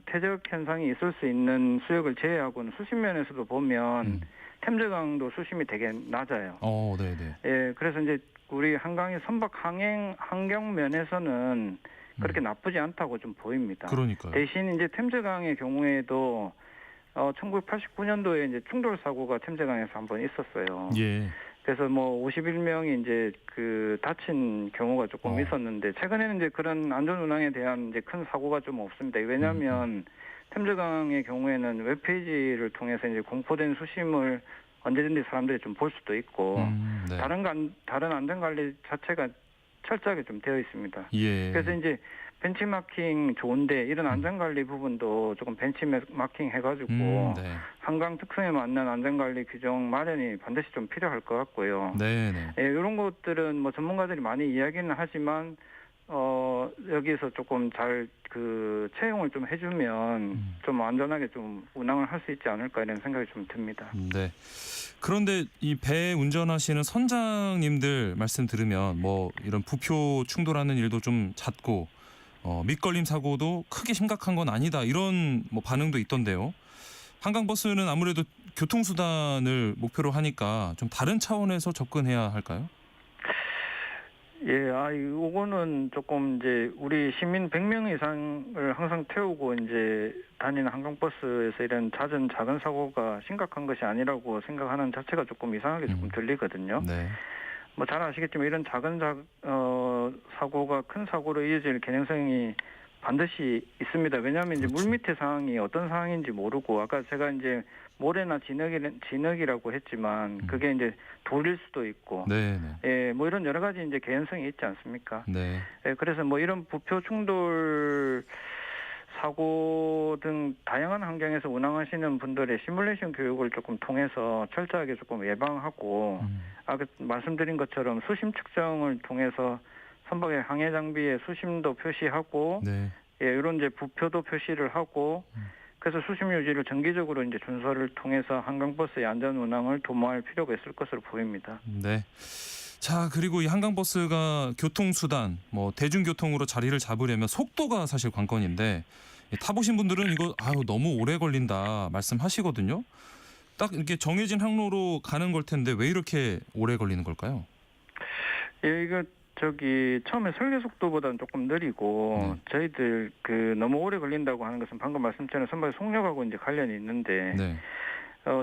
퇴적 현상이 있을 수 있는 수역을 제외하고는 수심 면에서도 보면 음. 템저강도 수심이 되게 낮아요. 네네. 예, 그래서 이제 우리 한강의 선박 환경 면에서는 그렇게 나쁘지 않다고 좀 보입니다. 그러니까요. 대신 이제 템저강의 경우에도 1989년도에 이제 충돌 사고가 템저강에서 한번 있었어요. 예. 그래서 뭐 51명이 이제 그 다친 경우가 조금 있었는데 최근에는 이제 그런 안전 운항에 대한 이제 큰 사고가 좀 없습니다. 왜냐하면 템저강의 경우에는 웹페이지를 통해서 이제 공포된 수심을 언제든지 사람들이 좀 볼 수도 있고 네. 다른 안전 관리 자체가 철저하게 좀 되어 있습니다. 예. 그래서 이제 벤치마킹 좋은데 이런 안전관리 부분도 조금 벤치마킹 해가지고 네. 한강 특성에 맞는 안전관리 규정 마련이 반드시 좀 필요할 것 같고요. 네네. 예, 이런 것들은 뭐 전문가들이 많이 이야기는 하지만 여기서 조금 잘 그 채용을 좀 해주면 좀 안전하게 좀 운항을 할 수 있지 않을까 이런 생각이 좀 듭니다. 네. 그런데 이 배 운전하시는 선장님들 말씀 들으면 뭐 이런 부표 충돌하는 일도 좀 잦고 밑걸림 사고도 크게 심각한 건 아니다 이런 뭐 반응도 있던데요. 한강버스는 아무래도 교통수단을 목표로 하니까 좀 다른 차원에서 접근해야 할까요? 예, 요거는 조금 이제 우리 시민 100명 이상을 항상 태우고 이제 다니는 한강버스에서 이런 잦은 작은 사고가 심각한 것이 아니라고 생각하는 자체가 조금 이상하게 조금 들리거든요. 네. 뭐 잘 아시겠지만 이런 작은 사고가 큰 사고로 이어질 개연성이 반드시 있습니다. 왜냐하면 이제 그렇죠. 물 밑의 상황이 어떤 상황인지 모르고 아까 제가 이제 모래나 진흙이라고 했지만 그게 이제 돌일 수도 있고, 네. 예, 뭐 이런 여러 가지 이제 개연성이 있지 않습니까? 네. 예, 그래서 뭐 이런 부표 충돌 사고 등 다양한 환경에서 운항하시는 분들의 시뮬레이션 교육을 조금 통해서 철저하게 조금 예방하고 아까 말씀드린 것처럼 수심 측정을 통해서 선박의 항해 장비의 수심도 표시하고 네. 예, 이런 이제 부표도 표시를 하고 그래서 수심 유지를 정기적으로 이제 준수를 통해서 한강버스의 안전 운항을 도모할 필요가 있을 것으로 보입니다. 네. 자, 그리고 이 한강버스가 교통수단, 뭐 대중교통으로 자리를 잡으려면 속도가 사실 관건인데 타보신 분들은 이거 너무 오래 걸린다 말씀하시거든요. 딱 이렇게 정해진 항로로 가는 걸 텐데 왜 이렇게 오래 걸리는 걸까요? 예, 이거 처음에 설계 속도보다는 조금 느리고 저희들 너무 오래 걸린다고 하는 것은 방금 말씀드린 선박의 속력하고 이제 관련이 있는데 네.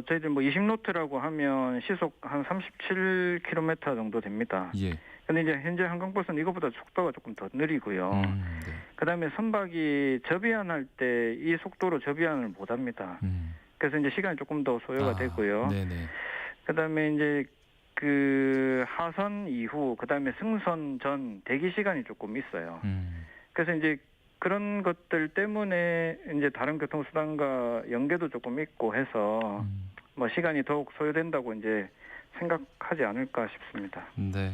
저희들 뭐 20노트라고 하면 시속 한 37km 정도 됩니다. 예. 근데 이제 현재 한강버스는 이것보다 속도가 조금 더 느리고요. 네. 그다음에 선박이 접이안할 때 이 속도로 접이안을 못 합니다. 그래서 이제 시간이 조금 더 소요가 되고요. 네네. 그다음에 이제 하선 이후 그다음에 승선 전 대기 시간이 조금 있어요. 그래서 이제 그런 것들 때문에 이제 다른 교통수단과 연계도 조금 있고 해서 뭐 시간이 더욱 소요된다고 이제 생각하지 않을까 싶습니다. 네.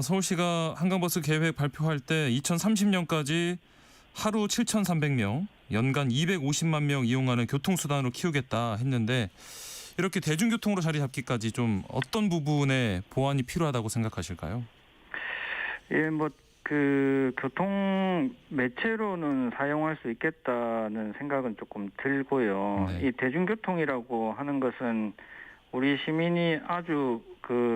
서울시가 한강버스 계획 발표할 때 2030년까지 하루 7,300명, 연간 250만 명 이용하는 교통수단으로 키우겠다 했는데 이렇게 대중교통으로 자리 잡기까지 좀 어떤 부분에 보완이 필요하다고 생각하실까요? 예, 뭐 교통 매체로는 사용할 수 있겠다는 생각은 조금 들고요. 네. 이 대중교통이라고 하는 것은 우리 시민이 아주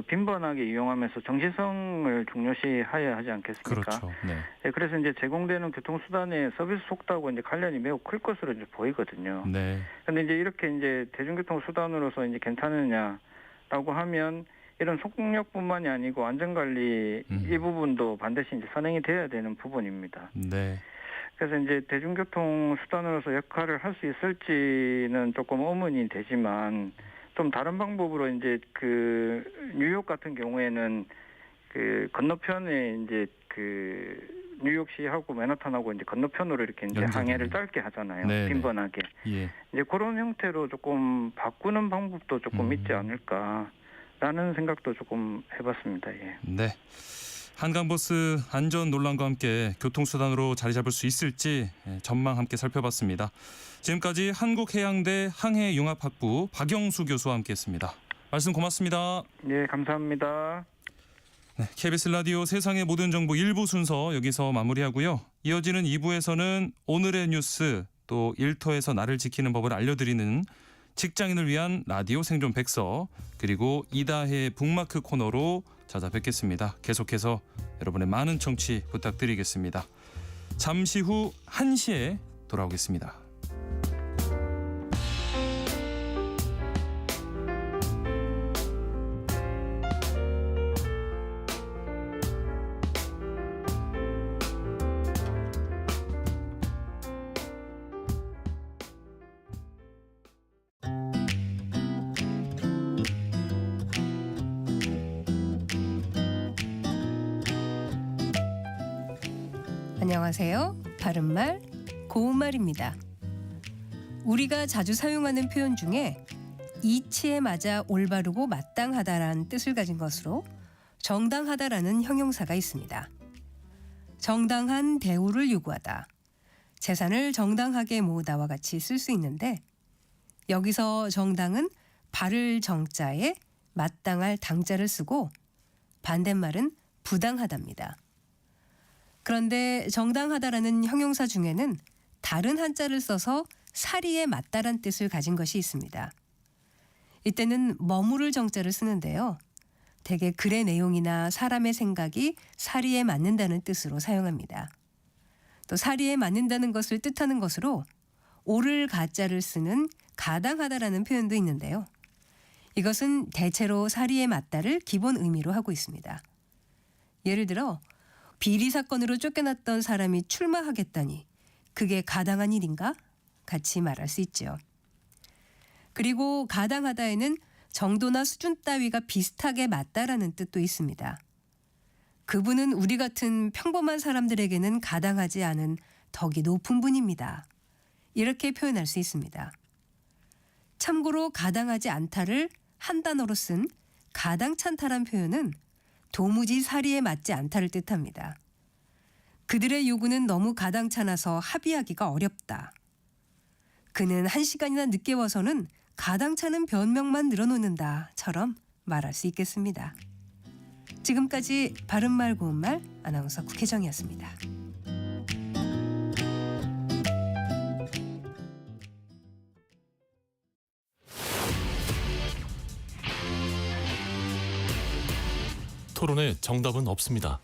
빈번하게 이용하면서 정시성을 중요시해야 하지 않겠습니까? 그렇죠. 네. 예, 그래서 이제 제공되는 교통수단의 서비스 속도하고 이제 관련이 매우 클 것으로 이제 보이거든요. 네. 근데 이제 이렇게 이제 대중교통 수단으로서 이제 괜찮느냐라고 하면 이런 속력뿐만이 아니고 안전관리 이 부분도 반드시 이제 선행이 돼야 되는 부분입니다. 네. 그래서 이제 대중교통 수단으로서 역할을 할 수 있을지는 조금 의문이 되지만 좀 다른 방법으로 이제 뉴욕 같은 경우에는 건너편에 이제 뉴욕시하고 맨하탄하고 이제 건너편으로 이렇게 이제 항해를 짧게 하잖아요. 네네. 빈번하게. 예. 이제 그런 형태로 조금 바꾸는 방법도 조금 있지 않을까라는 생각도 조금 해봤습니다. 예. 네. 한강버스 안전 논란과 함께 교통수단으로 자리 잡을 수 있을지 전망 함께 살펴봤습니다. 지금까지 한국해양대 항해융합학부 박영수 교수와 함께했습니다. 말씀 고맙습니다. 예, 감사합니다. KBS 라디오 세상의 모든 정보 1부 순서 여기서 마무리하고요. 이어지는 2부에서는 오늘의 뉴스 또 일터에서 나를 지키는 법을 알려드리는 직장인을 위한 라디오 생존 백서 그리고 이다혜의 북마크 코너로 찾아뵙겠습니다. 계속해서 여러분의 많은 청취 부탁드리겠습니다. 잠시 후 1시에 돌아오겠습니다. 안녕하세요. 바른말, 고운말입니다. 우리가 자주 사용하는 표현 중에 이치에 맞아 올바르고 마땅하다라는 뜻을 가진 것으로 정당하다라는 형용사가 있습니다. 정당한 대우를 요구하다, 재산을 정당하게 모으다와 같이 쓸 수 있는데 여기서 정당은 바를 정자에 마땅할 당자를 쓰고 반대말은 부당하답니다. 그런데 정당하다라는 형용사 중에는 다른 한자를 써서 사리에 맞다란 뜻을 가진 것이 있습니다. 이때는 머무를 정자를 쓰는데요. 대개 글의 내용이나 사람의 생각이 사리에 맞는다는 뜻으로 사용합니다. 또 사리에 맞는다는 것을 뜻하는 것으로 오를 가자를 쓰는 가당하다라는 표현도 있는데요. 이것은 대체로 사리에 맞다를 기본 의미로 하고 있습니다. 예를 들어 비리 사건으로 쫓겨났던 사람이 출마하겠다니 그게 가당한 일인가? 같이 말할 수 있죠. 그리고 가당하다에는 정도나 수준 따위가 비슷하게 맞다라는 뜻도 있습니다. 그분은 우리 같은 평범한 사람들에게는 가당하지 않은 덕이 높은 분입니다. 이렇게 표현할 수 있습니다. 참고로 가당하지 않다를 한 단어로 쓴 가당찮다란 표현은 도무지 사리에 맞지 않다를 뜻합니다. 그들의 요구는 너무 가당찮아서 합의하기가 어렵다. 그는 1시간이나 늦게 와서는 가당찮은 변명만 늘어놓는다처럼 말할 수 있겠습니다. 지금까지 바른말 고운말 아나운서 국혜정이었습니다. 토론에 정답은 없습니다.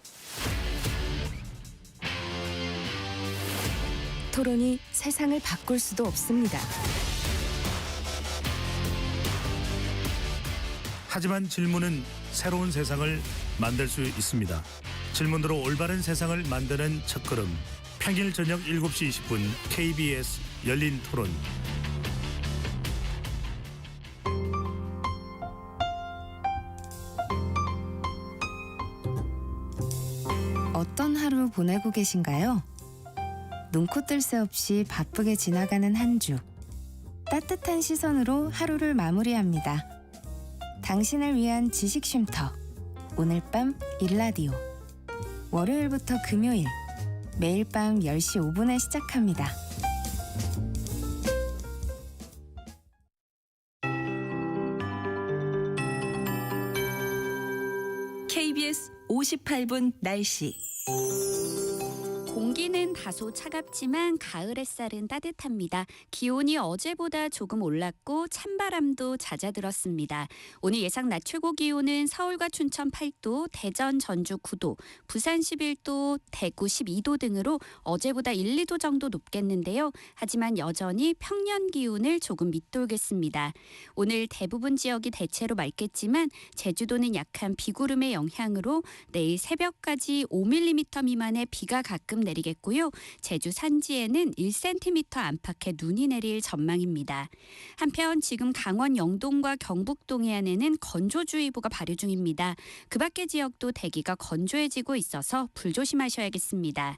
토론이 세상을 바꿀 수도 없습니다. 하지만 질문은 새로운 세상을 만들 수 있습니다. 질문으로 올바른 세상을 만드는 첫걸음. 평일 저녁 7시 20분 KBS 열린 토론. 어떤 하루 보내고 계신가요? 눈코 뜰 새 없이 바쁘게 지나가는 한 주. 따뜻한 시선으로 하루를 마무리합니다. 당신을 위한 지식 쉼터. 오늘 밤 일라디오. 월요일부터 금요일 매일 밤 10시 5분에 시작합니다. KBS 58분 날씨. 공기는 다소 차갑지만 가을 햇살은 따뜻합니다. 기온이 어제보다 조금 올랐고 찬바람도 잦아들었습니다. 오늘 예상 낮 최고 기온은 서울과 춘천 8도, 대전, 전주 9도, 부산 11도, 대구 12도 등으로 어제보다 1, 2도 정도 높겠는데요. 하지만 여전히 평년 기온을 조금 밑돌겠습니다. 오늘 대부분 지역이 대체로 맑겠지만 제주도는 약한 비구름의 영향으로 내일 새벽까지 5mm 미만의 비가 가끔 내리겠고요. 제주 산지에는 1cm 안팎의 눈이 내릴 전망입니다. 한편 지금 강원 영동과 경북 동해안에는 건조주의보가 발효 중입니다. 그 밖의 지역도 대기가 건조해지고 있어서 불조심하셔야겠습니다.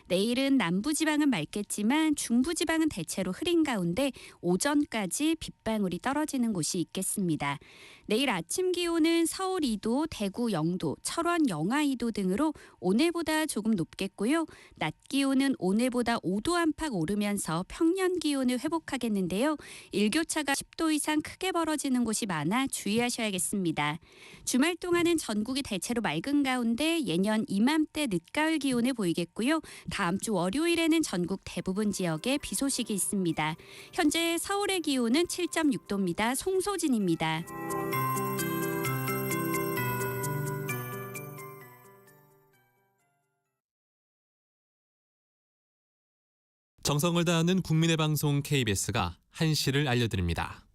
내일은 남부지방은 맑겠지만 중부지방은 대체로 흐린 가운데 오전까지 빗방울이 떨어지는 곳이 있겠습니다. 내일 아침 기온은 서울 2도, 대구 0도, 철원 영하 2도 등으로 오늘보다 조금 높겠고요. 낮 기온은 오늘보다 5도 안팎 오르면서 평년 기온을 회복하겠는데요. 일교차가 10도 이상 크게 벌어지는 곳이 많아 주의하셔야겠습니다. 주말 동안은 전국이 대체로 맑은 가운데 예년 이맘때 늦가을 기온을 보이겠고요. 다음 주 월요일에는 전국 대부분 지역에 비 소식이 있습니다. 현재 서울의 기온은 7.6도입니다. 송소진입니다. 정성을 다하는 국민의 방송 KBS가 한시를 알려드립니다.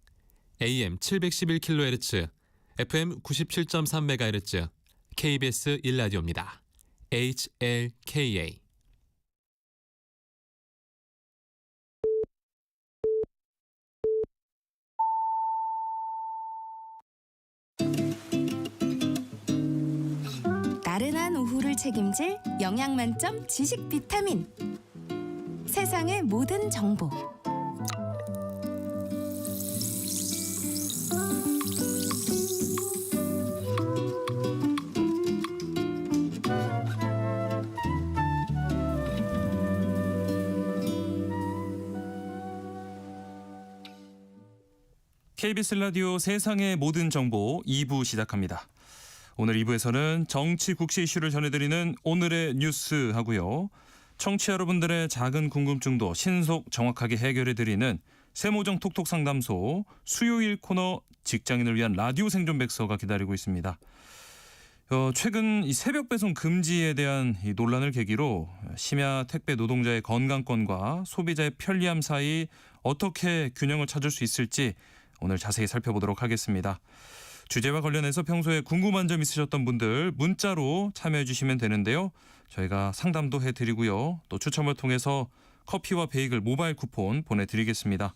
AM 711kHz, FM 97.3MHz, KBS 1라디오입니다. HLKA. 나른한 오후를 책임질 영양 만점 지식 비타민. 세상의 모든 정보. KBS 라디오 세상의 모든 정보 2부 시작합니다. 오늘 2부에서는 정치 국시 이슈를 전해드리는 오늘의 뉴스 하고요. 청취자 여러분들의 작은 궁금증도 신속 정확하게 해결해드리는 세모정 톡톡 상담소 수요일 코너 직장인을 위한 라디오 생존 백서가 기다리고 있습니다. 최근 이 새벽 배송 금지에 대한 이 논란을 계기로 심야 택배 노동자의 건강권과 소비자의 편리함 사이 어떻게 균형을 찾을 수 있을지 오늘 자세히 살펴보도록 하겠습니다. 주제와 관련해서 평소에 궁금한 점 있으셨던 분들 문자로 참여해 주시면 되는데요. 저희가 상담도 해드리고요. 또 추첨을 통해서 커피와 베이글 모바일 쿠폰 보내드리겠습니다.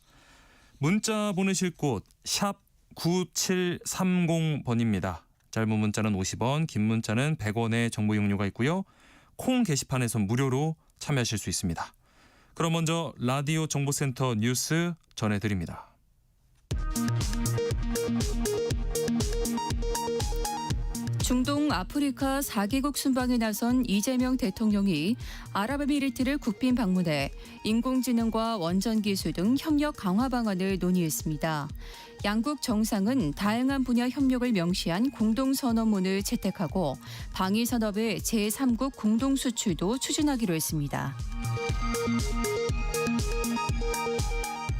문자 보내실 곳 샵 9730번입니다. 짧은 문자는 50원, 긴 문자는 100원의 정보 이용료가 있고요. 콩 게시판에서 무료로 참여하실 수 있습니다. 그럼 먼저 라디오 정보센터 뉴스 전해드립니다. 중동 아프리카 4개국 순방에 나선 이재명 대통령이 아랍에미리트를 국빈 방문해 인공지능과 원전기술 등 협력 강화 방안을 논의했습니다. 양국 정상은 다양한 분야 협력을 명시한 공동선언문을 채택하고 방위산업의 제3국 공동수출도 추진하기로 했습니다.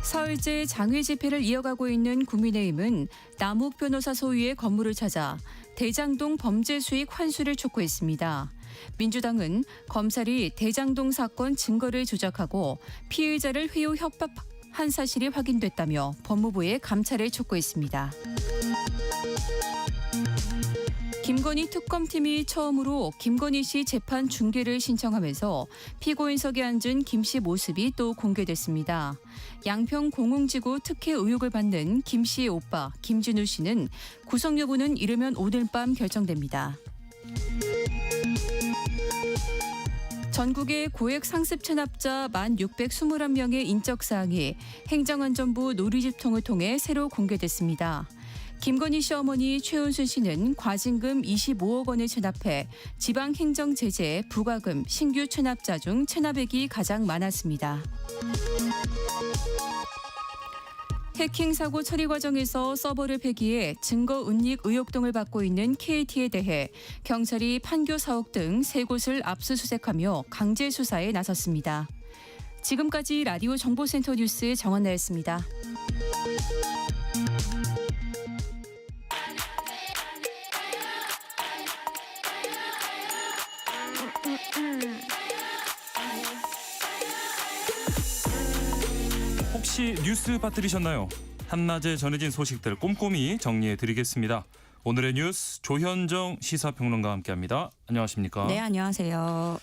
사흘째 장외 집회를 이어가고 있는 국민의힘은 남욱 변호사 소유의 건물을 찾아 대장동 범죄 수익 환수를 촉구했습니다. 민주당은 검찰이 대장동 사건 증거를 조작하고 피의자를 회유 협박한 사실이 확인됐다며 법무부에 감찰을 촉구했습니다. 김건희 특검팀이 처음으로 김건희 씨 재판 중계를 신청하면서 피고인석에 앉은 김 씨 모습이 또 공개됐습니다. 양평 공흥지구 특혜 의혹을 받는 김 씨의 오빠 김진우 씨는 구속 여부는 이르면 오늘 밤 결정됩니다. 전국의 고액 상습 체납자 1,621명의 인적사항이 행정안전부 누리집통을 통해 새로 공개됐습니다. 김건희 씨 어머니 최은순 씨는 과징금 25억 원을 체납해 지방행정제재, 부과금, 신규 체납자 중 체납액이 가장 많았습니다. 해킹 사고 처리 과정에서 서버를 폐기해 증거 은닉 의혹 등을 받고 있는 KT에 대해 경찰이 판교 사옥 등 3곳을 압수수색하며 강제 수사에 나섰습니다. 지금까지 라디오 정보센터 뉴스 정원나였습니다. 혹시 뉴스 빠뜨리셨나요? 한낮에 전해진 소식들 꼼꼼히 정리해드리겠습니다. 오늘의 뉴스 조현정 시사평론가와 함께합니다. 안녕하십니까? 네, 안녕하세요.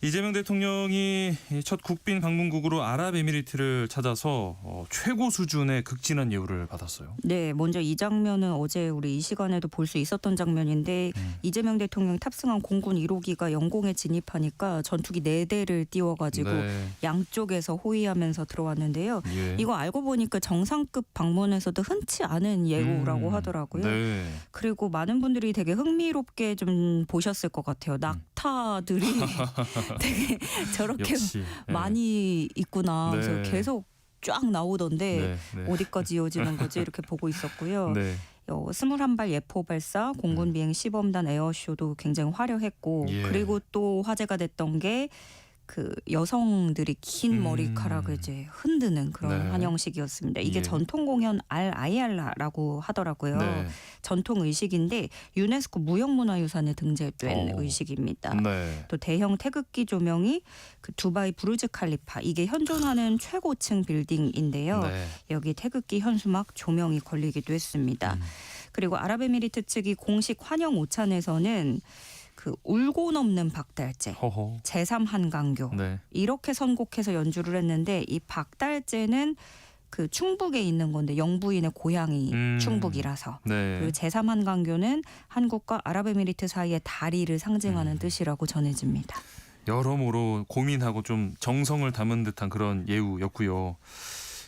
이재명 대통령이 첫 국빈 방문국으로 아랍에미리트를 찾아서 최고 수준의 극진한 예우를 받았어요. 네, 먼저 이 장면은 어제 우리 이 시간에도 볼 수 있었던 장면인데 이재명 대통령이 탑승한 공군 1호기가 영공에 진입하니까 전투기 4대를 띄워가지고 네. 양쪽에서 호위하면서 들어왔는데요. 예. 이거 알고 보니까 정상급 방문에서도 흔치 않은 예우라고 하더라고요. 네. 그리고 많은 분들이 되게 흥미롭게 좀 보셨을 것 같아요. 낙타들이 되게 저렇게 역시. 네. 많이 있구나. 네. 그래서 계속 쫙 나오던데 네. 어디까지 이어지는 거지 이렇게 보고 있었고요. 네. 21발 예포 발사, 공군 비행 시범단 에어쇼도 굉장히 화려했고 예. 그리고 또 화제가 됐던 게 그 여성들이 긴 머리카락을 이제 흔드는 그런 네. 환영식이었습니다. 이게 예. 전통 공연 알아이알라라고 하더라고요. 네. 전통 의식인데 유네스코 무형문화유산에 등재된 의식입니다. 네. 또 대형 태극기 조명이 그 두바이 부르즈 칼리파 이게 현존하는 최고층 빌딩인데요. 네. 여기 태극기 현수막 조명이 걸리기도 했습니다. 그리고 아랍에미리트 측이 공식 환영 오찬에서는 그 울고 넘는 박달재, 허허. 제3한강교 네. 이렇게 선곡해서 연주를 했는데 이 박달재는 그 충북에 있는 건데 영부인의 고향이 충북이라서 네. 그리고 제3한강교는 한국과 아랍에미리트 사이의 다리를 상징하는 뜻이라고 전해집니다. 여러모로 고민하고 좀 정성을 담은 듯한 그런 예우였고요.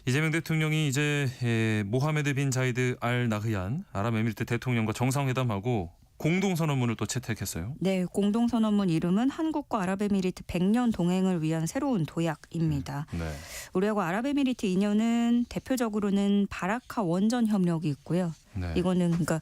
이재명 대통령이 이제 모하메드 빈 자이드 알 나흐얀 아랍에미리트 대통령과 정상회담하고 공동선언문을 또 채택했어요. 네, 공동선언문 이름은 한국과 아랍에미리트 100년 동행을 위한 새로운 도약입니다. 네. 우리하고 아랍에미리트 인연은 대표적으로는 바라카 원전 협력이 있고요. 네. 이거는 그러니까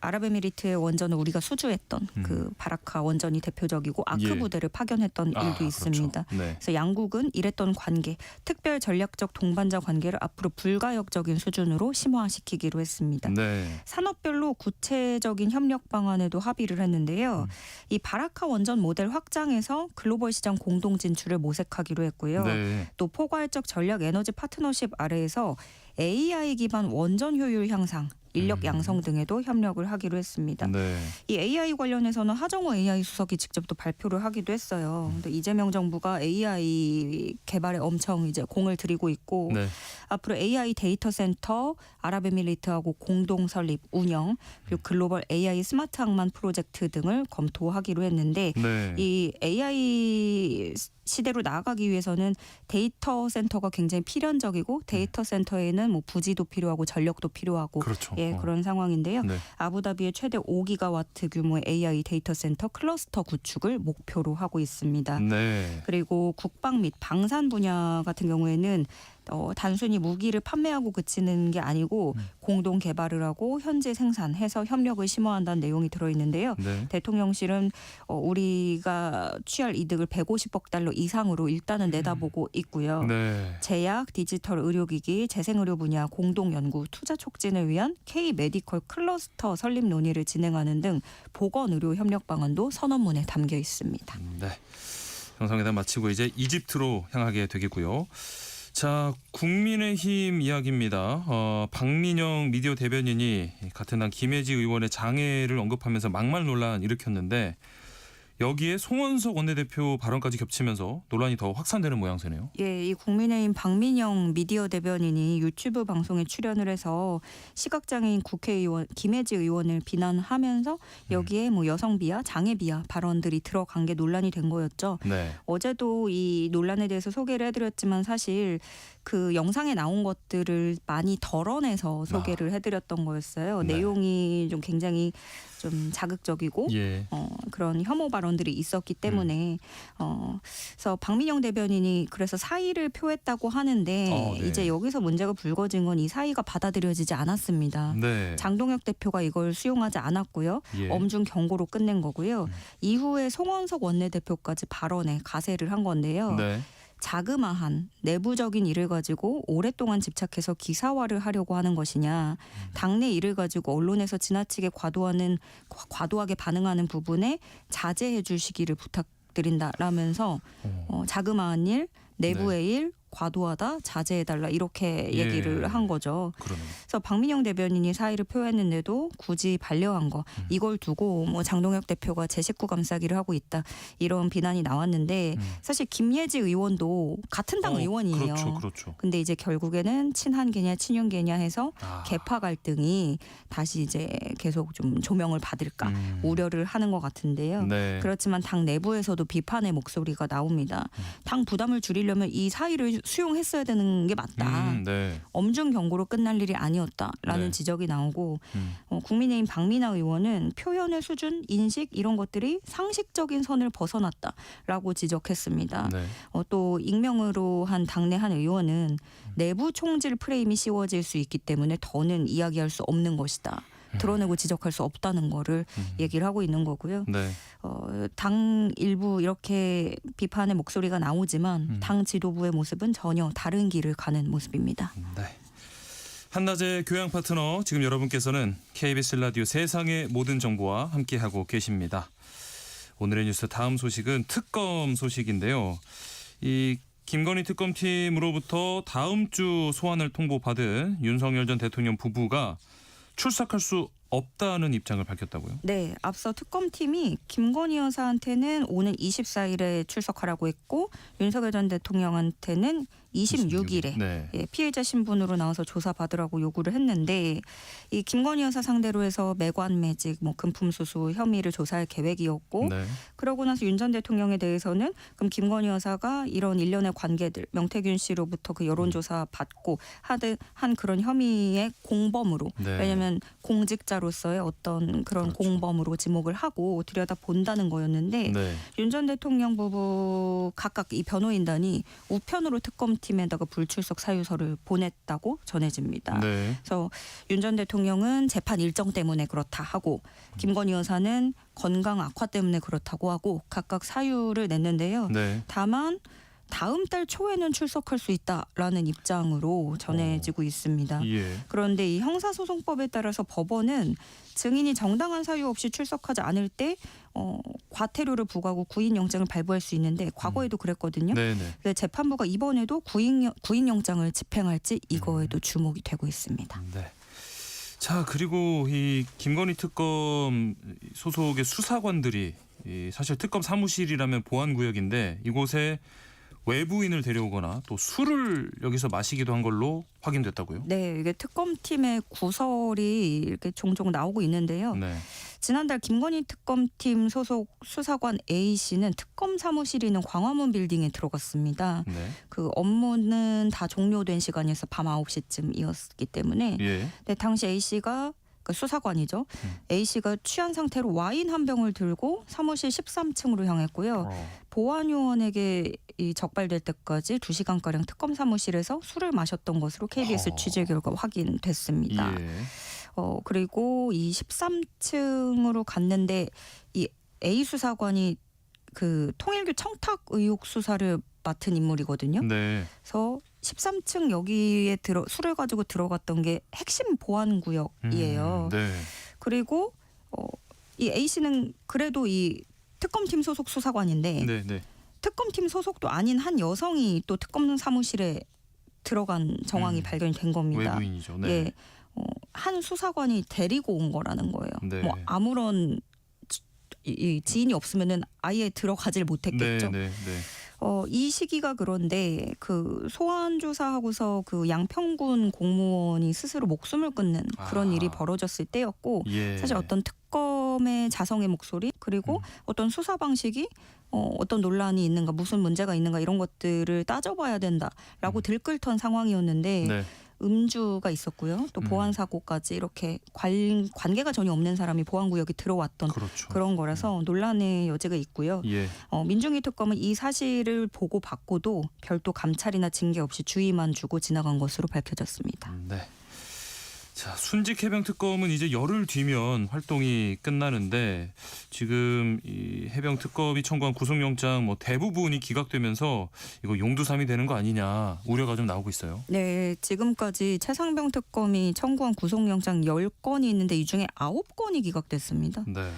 아랍에미리트의 원전을 우리가 수주했던 그 바라카 원전이 대표적이고 아크 예. 부대를 파견했던 일도 있습니다. 그렇죠. 네. 그래서 양국은 이랬던 관계, 특별 전략적 동반자 관계를 앞으로 불가역적인 수준으로 심화시키기로 했습니다. 네. 산업별로 구체적인 협력 방안에도 합의를 했는데요. 이 바라카 원전 모델 확장해서 글로벌 시장 공동 진출을 모색하기로 했고요. 네. 또 포괄적 전략 에너지 파트너십 아래에서 AI 기반 원전 효율 향상, 인력 양성 등에도 협력을 하기로 했습니다. 네. 이 AI 관련해서는 하정우 AI 수석이 직접 또 발표를 하기도 했어요. 근데 이재명 정부가 AI 개발에 엄청 이제 공을 들이고 있고 네. 앞으로 AI 데이터 센터 아랍에미리트하고 공동 설립, 운영 그리고 글로벌 AI 스마트 항만 프로젝트 등을 검토하기로 했는데 네. 이 AI 시대로 나아가기 위해서는 데이터 센터가 굉장히 필연적이고 데이터 센터에는 뭐 부지도 필요하고 전력도 필요하고 그렇죠. 예, 그런 상황인데요. 네. 아부다비의 최대 5기가와트 규모의 AI 데이터 센터 클러스터 구축을 목표로 하고 있습니다. 네. 그리고 국방 및 방산 분야 같은 경우에는 단순히 무기를 판매하고 그치는 게 아니고 공동 개발을 하고 현재 생산해서 협력을 심화한다는 내용이 들어있는데요. 네. 대통령실은 우리가 취할 이득을 150억 달러 이상으로 일단은 내다보고 있고요. 네. 제약, 디지털 의료기기, 재생의료 분야 공동 연구, 투자 촉진을 위한 K-메디컬 클러스터 설립 논의를 진행하는 등 보건의료 협력 방안도 선언문에 담겨 있습니다. 네. 정상회담 마치고 이제 이집트로 향하게 되겠고요. 자, 국민의힘 이야기입니다. 박민영 미디어 대변인이 같은 당 김혜지 의원의 장애를 언급하면서 막말 논란 일으켰는데 여기에 송원석 원내대표 발언까지 겹치면서 논란이 더 확산되는 모양새네요. 예, 이 국민의힘 박민영 미디어 대변인이 유튜브 방송에 출연을 해서 시각장애인 국회의원 김혜지 의원을 비난하면서 여기에 뭐 여성 비하, 장애 비하 발언들이 들어간 게 논란이 된 거였죠. 네. 어제도 이 논란에 대해서 소개를 해드렸지만 사실 그 영상에 나온 것들을 많이 덜어내서 소개를 해드렸던 거였어요. 네. 내용이 좀 굉장히 좀 자극적이고 예. 그런 혐오 발언들이 있었기 때문에 그래서 박민영 대변인이 그래서 사의를 표했다고 하는데 네. 이제 여기서 문제가 불거진 건 이 사의가 받아들여지지 않았습니다. 네. 장동혁 대표가 이걸 수용하지 않았고요. 예. 엄중 경고로 끝낸 거고요. 이후에 송원석 원내대표까지 발언에 가세를 한 건데요. 네. 자그마한 내부적인 일을 가지고 오랫동안 집착해서 기사화를 하려고 하는 것이냐. 당내 일을 가지고 언론에서 지나치게 과도하게 반응하는 부분에 자제해 주시기를 부탁드린다라면서 자그마한 일, 내부의 일, 과도하다, 자제해달라 이렇게 예. 얘기를 한 거죠. 그러네요. 그래서 박민영 대변인이 사의를 표했는데도 굳이 반려한 거 이걸 두고 뭐 장동혁 대표가 제 식구 감싸기를 하고 있다 이런 비난이 나왔는데 사실 김예지 의원도 같은 당 의원이에요. 그렇죠. 근데 이제 결국에는 친한계냐 친윤계냐 해서 계파 갈등이 다시 이제 계속 좀 조명을 받을까 우려를 하는 것 같은데요. 네. 그렇지만 당 내부에서도 비판의 목소리가 나옵니다. 당 부담을 줄이려면 이 사의를 수용했어야 되는 게 맞다. 네. 엄중 경고로 끝날 일이 아니었다라는 네. 지적이 나오고 국민의힘 박민아 의원은 표현의 수준, 인식 이런 것들이 상식적인 선을 벗어났다라고 지적했습니다. 네. 또 익명으로 한 당내 한 의원은 내부 총질 프레임이 씌워질 수 있기 때문에 더는 이야기할 수 없는 것이다. 드러내고 지적할 수 없다는 거를 얘기를 하고 있는 거고요. 네. 당 일부 이렇게 비판의 목소리가 나오지만 당 지도부의 모습은 전혀 다른 길을 가는 모습입니다. 네. 한낮의 교양 파트너 지금 여러분께서는 KBS 라디오 세상의 모든 정보와 함께하고 계십니다. 오늘의 뉴스 다음 소식은 특검 소식인데요. 이 김건희 특검팀으로부터 다음 주 소환을 통보받은 윤석열 전 대통령 부부가 출석할 수 없다는 입장을 밝혔다고요? 네, 앞서 특검팀이 김건희 여사한테는 오는 24일에 출석하라고 했고 윤석열 전 대통령한테는 26일에 네. 피해자 신분으로 나와서 조사받으라고 요구를 했는데 이 김건희 여사 상대로 해서 매관 매직, 금품 수수 혐의를 조사할 계획이었고 네. 그러고 나서 윤 전 대통령에 대해서는 그럼 김건희 여사가 이런 일련의 관계들 명태균 씨로부터 그 여론조사 받고 한 그런 혐의의 공범으로 네. 왜냐하면 공직자로서의 어떤 그런 그렇죠. 공범으로 지목을 하고 들여다 본다는 거였는데 네. 윤 전 대통령 부부 각각 이 변호인단이 우편으로 특검팀에다가 불출석 사유서를 보냈다고 전해집니다. 네. 그래서 윤 전 대통령은 재판 일정 때문에 그렇다 하고 김건희 여사는 건강 악화 때문에 그렇다고 하고 각각 사유를 냈는데요. 네. 다만 다음 달 초에는 출석할 수 있다라는 입장으로 전해지고 있습니다. 예. 그런데 이 형사소송법에 따라서 법원은 증인이 정당한 사유 없이 출석하지 않을 때 과태료를 부과하고 구인영장을 발부할 수 있는데 과거에도 그랬거든요. 네네. 근데 재판부가 이번에도 구인영장을 집행할지 이거에도 주목이 되고 있습니다. 네. 자, 그리고 이 김건희 특검 소속의 수사관들이 사실 특검 사무실이라면 보안구역인데 이곳에 외부인을 데려오거나 또 술을 여기서 마시기도 한 걸로 확인됐다고요? 네, 이게 특검팀의 구설이 이렇게 종종 나오고 있는데요. 네. 지난달 김건희 특검팀 소속 수사관 A 씨는 특검 사무실이 있는 광화문 빌딩에 들어갔습니다. 네. 그 업무는 다 종료된 시간이어서 밤 9시쯤이었기 때문에 예. 네, 당시 A 씨가 수사관이죠. A 씨가 취한 상태로 와인 한 병을 들고 사무실 13층으로 향했고요. 보안요원에게 적발될 때까지 2시간가량 특검 사무실에서 술을 마셨던 것으로 KBS 취재 결과 확인됐습니다. 예. 그리고 이 13층으로 갔는데 이 A 수사관이 그 통일교 청탁 의혹 수사를 맡은 인물이거든요. 네. 그래서 13층 여기에 술을 가지고 들어갔던 게 핵심 보안 구역이에요. 네. 그리고 이 A 씨는 그래도 이 특검팀 소속 수사관인데 네. 특검팀 소속도 아닌 한 여성이 또 특검 사무실에 들어간 정황이 발견이 된 겁니다. 외부인이죠. 네. 예, 한 수사관이 데리고 온 거라는 거예요. 네. 아무런 이 지인이 없으면은 아예 들어가질 못했겠죠. 네. 이 시기가 그런데 그 소환 조사하고서 그 양평군 공무원이 스스로 목숨을 끊는 그런 일이 벌어졌을 때였고 예. 사실 어떤 특검의 자성의 목소리 그리고 어떤 수사 방식이 어떤 논란이 있는가 무슨 문제가 있는가 이런 것들을 따져봐야 된다라고 들끓던 상황이었는데 네. 음주가 있었고요. 또 보안 사고까지 이렇게 관계가 전혀 없는 사람이 보안구역에 들어왔던 그렇죠. 그런 거라서 논란의 여지가 있고요. 예. 민중위 특검은 이 사실을 보고 받고도 별도 감찰이나 징계 없이 주의만 주고 지나간 것으로 밝혀졌습니다. 네. 자, 순직 해병 특검은 이제 열흘 뒤면 활동이 끝나는데 지금 이 해병 특검이 청구한 구속영장 대부분이 기각되면서 이거 용두삼이 되는 거 아니냐 우려가 좀 나오고 있어요. 네, 지금까지 최상병 특검이 청구한 구속영장 10건이 있는데 이 중에 9건이 기각됐습니다. 네.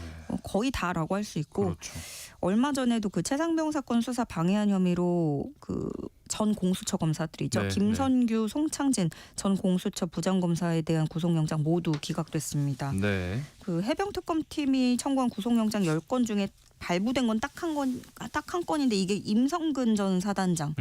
거의 다라고 할 수 있고 그렇죠. 얼마 전에도 그 최상병 사건 수사 방해한 혐의로 그 전 공수처 검사들이죠. 네, 김선규, 송창진 전 공수처 부장검사에 대한 구속영장 모두 기각됐습니다. 네. 그 해병특검팀이 청구한 구속영장 10건 중에 발부된 건 딱 한 건인데 이게 임성근 전 사단장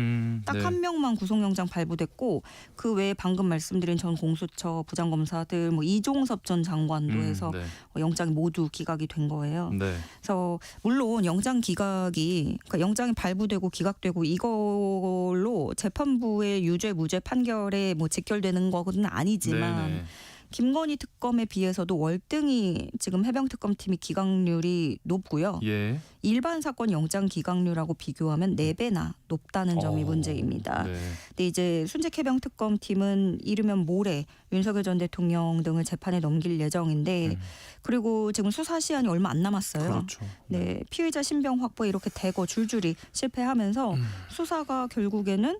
딱 한 명만 구속영장 발부됐고 그 외에 방금 말씀드린 전 공수처 부장검사들 뭐 이종섭 전 장관도 해서 네. 영장이 모두 기각이 된 거예요. 네. 그래서 물론 영장 기각이 그러니까 영장이 발부되고 기각되고 이걸로 재판부의 유죄 무죄 판결에 뭐 직결되는 것은 아니지만 네네. 김건희 특검에 비해서도 월등히 지금 해병특검팀이 기각률이 높고요. 예. 일반 사건 영장 기각률하고 비교하면 4배나 높다는 점이 문제입니다. 네. 근데 이제 순직 해병특검팀은 이르면 모레 윤석열 전 대통령 등을 재판에 넘길 예정인데 그리고 지금 수사 시한이 얼마 안 남았어요. 그렇죠. 네, 피의자 신병 확보에 이렇게 대거 줄줄이 실패하면서 수사가 결국에는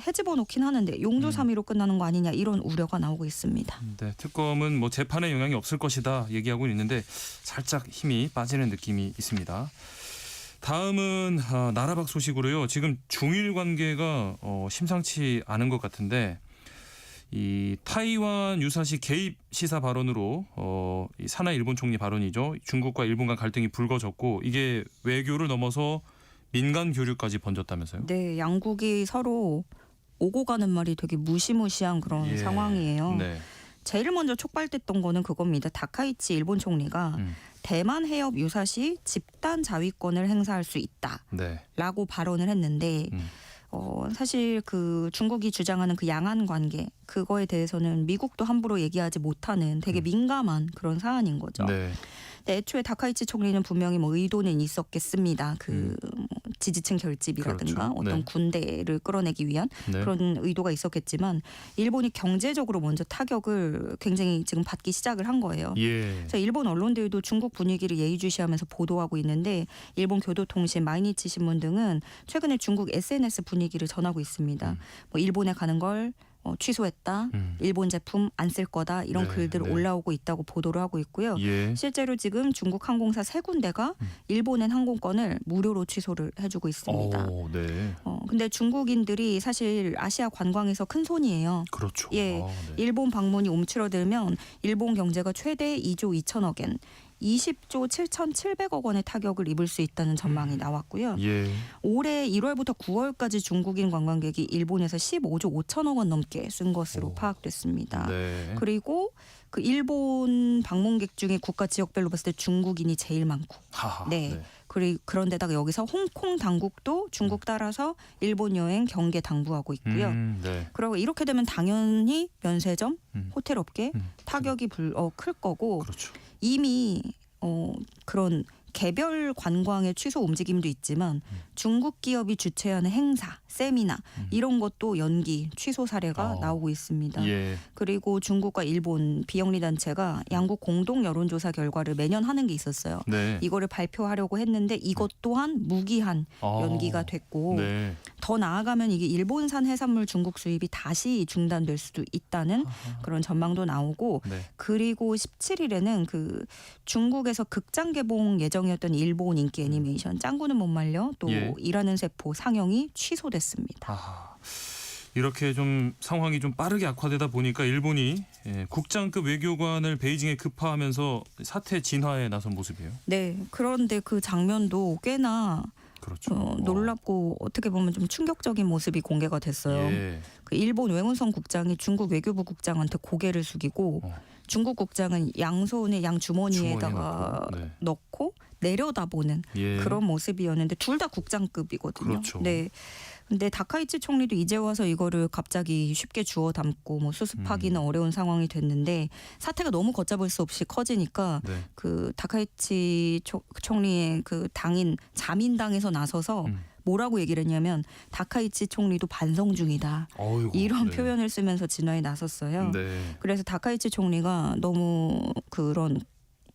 해집어 놓긴 하는데 용두사미로 끝나는 거 아니냐 이런 우려가 나오고 있습니다. 네, 특검은 뭐 재판에 영향이 없을 것이다 얘기하고 있는데 살짝 힘이 빠지는 느낌이 있습니다. 다음은 나라 밖 소식으로요. 지금 중일 관계가 심상치 않은 것 같은데 이 타이완 유사시 개입 시사 발언으로 이 사나 일본 총리 발언이죠. 중국과 일본 간 갈등이 불거졌고 이게 외교를 넘어서 민간 교류까지 번졌다면서요? 네, 양국이 서로 오고 가는 말이 되게 무시무시한 그런 상황이에요. 네. 제일 먼저 촉발됐던 거는 그겁니다. 다카이치 일본 총리가 대만 해협 유사시 집단 자위권을 행사할 수 있다라고 발언을 했는데 사실 그 중국이 주장하는 그 양안 관계 그거에 대해서는 미국도 함부로 얘기하지 못하는 되게 민감한 그런 사안인 거죠. 네. 근데 애초에 다카이치 총리는 분명히 뭐 의도는 있었겠습니다. 그 지지층 결집이라든가 그렇죠. 어떤 네. 군대를 끌어내기 위한 네. 그런 의도가 있었겠지만 일본이 경제적으로 먼저 타격을 굉장히 지금 받기 시작을 한 거예요. 예. 그래서 일본 언론들도 중국 분위기를 예의주시하면서 보도하고 있는데 일본 교도통신, 마이니치 신문 등은 최근에 중국 SNS 분위기를 전하고 있습니다. 뭐 일본에 가는 걸 취소했다. 일본 제품 안 쓸 거다. 이런 네, 글들 네. 올라오고 있다고 보도를 하고 있고요. 예. 실제로 지금 중국 항공사 3군데가 일본행 항공권을 무료로 취소를 해주고 있습니다. 오, 네. 근데 중국인들이 사실 아시아 관광에서 큰 손이에요. 그렇죠. 예, 아, 네. 일본 방문이 움츠러들면 일본 경제가 최대 2조 2천억 엔, 20조 7,700억 원의 타격을 입을 수 있다는 전망이 나왔고요. 예. 올해 1월부터 9월까지 중국인 관광객이 일본에서 15조 5천억 원 넘게 쓴 것으로 파악됐습니다. 네. 그리고 그 일본 방문객 중에 국가 지역별로 봤을 때 중국인이 제일 많고, 하하. 네. 그런데다가 여기서 홍콩 당국도 중국 따라서 일본 여행 경계 당부하고 있고요. 네. 그리고 이렇게 되면 당연히 면세점, 호텔 업계 타격이 클 거고 그렇죠. 이미 그런 개별 관광의 취소 움직임도 있지만 중국 기업이 주최하는 행사, 세미나 이런 것도 연기, 취소 사례가 나오고 있습니다. 예. 그리고 중국과 일본 비영리 단체가 양국 공동 여론조사 결과를 매년 하는 게 있었어요. 네. 이거를 발표하려고 했는데 이것 또한 무기한 연기가 됐고 네. 더 나아가면 이게 일본산 해산물 중국 수입이 다시 중단될 수도 있다는 그런 전망도 나오고 네. 그리고 17일에는 그 중국에서 극장 개봉 예정이었던 일본 인기 애니메이션 짱구는 못 말려 또 예. 일하는 세포 상영이 취소됐습니다. 아하. 이렇게 좀 상황이 좀 빠르게 악화되다 보니까 일본이 국장급 외교관을 베이징에 급파하면서 사태 진화에 나선 모습이에요. 네, 그런데 그 장면도 꽤나 그렇죠. 놀랍고 어떻게 보면 좀 충격적인 모습이 공개가 됐어요. 예. 그 일본 외무성 국장이 중국 외교부 국장한테 고개를 숙이고 중국 국장은 양손에 양주머니에다가 네. 넣고 내려다보는 예. 그런 모습이었는데 둘 다 국장급이거든요. 그렇죠. 네. 근데 다카이치 총리도 이제 와서 이거를 갑자기 쉽게 주워 담고 뭐 수습하기는 어려운 상황이 됐는데 사태가 너무 걷잡을 수 없이 커지니까 네. 그 다카이치 총리의 그 당인 자민당에서 나서서 뭐라고 얘기를 했냐면 다카이치 총리도 반성 중이다. 어이구, 이런 네. 표현을 쓰면서 진화에 나섰어요. 네. 그래서 다카이치 총리가 너무 그런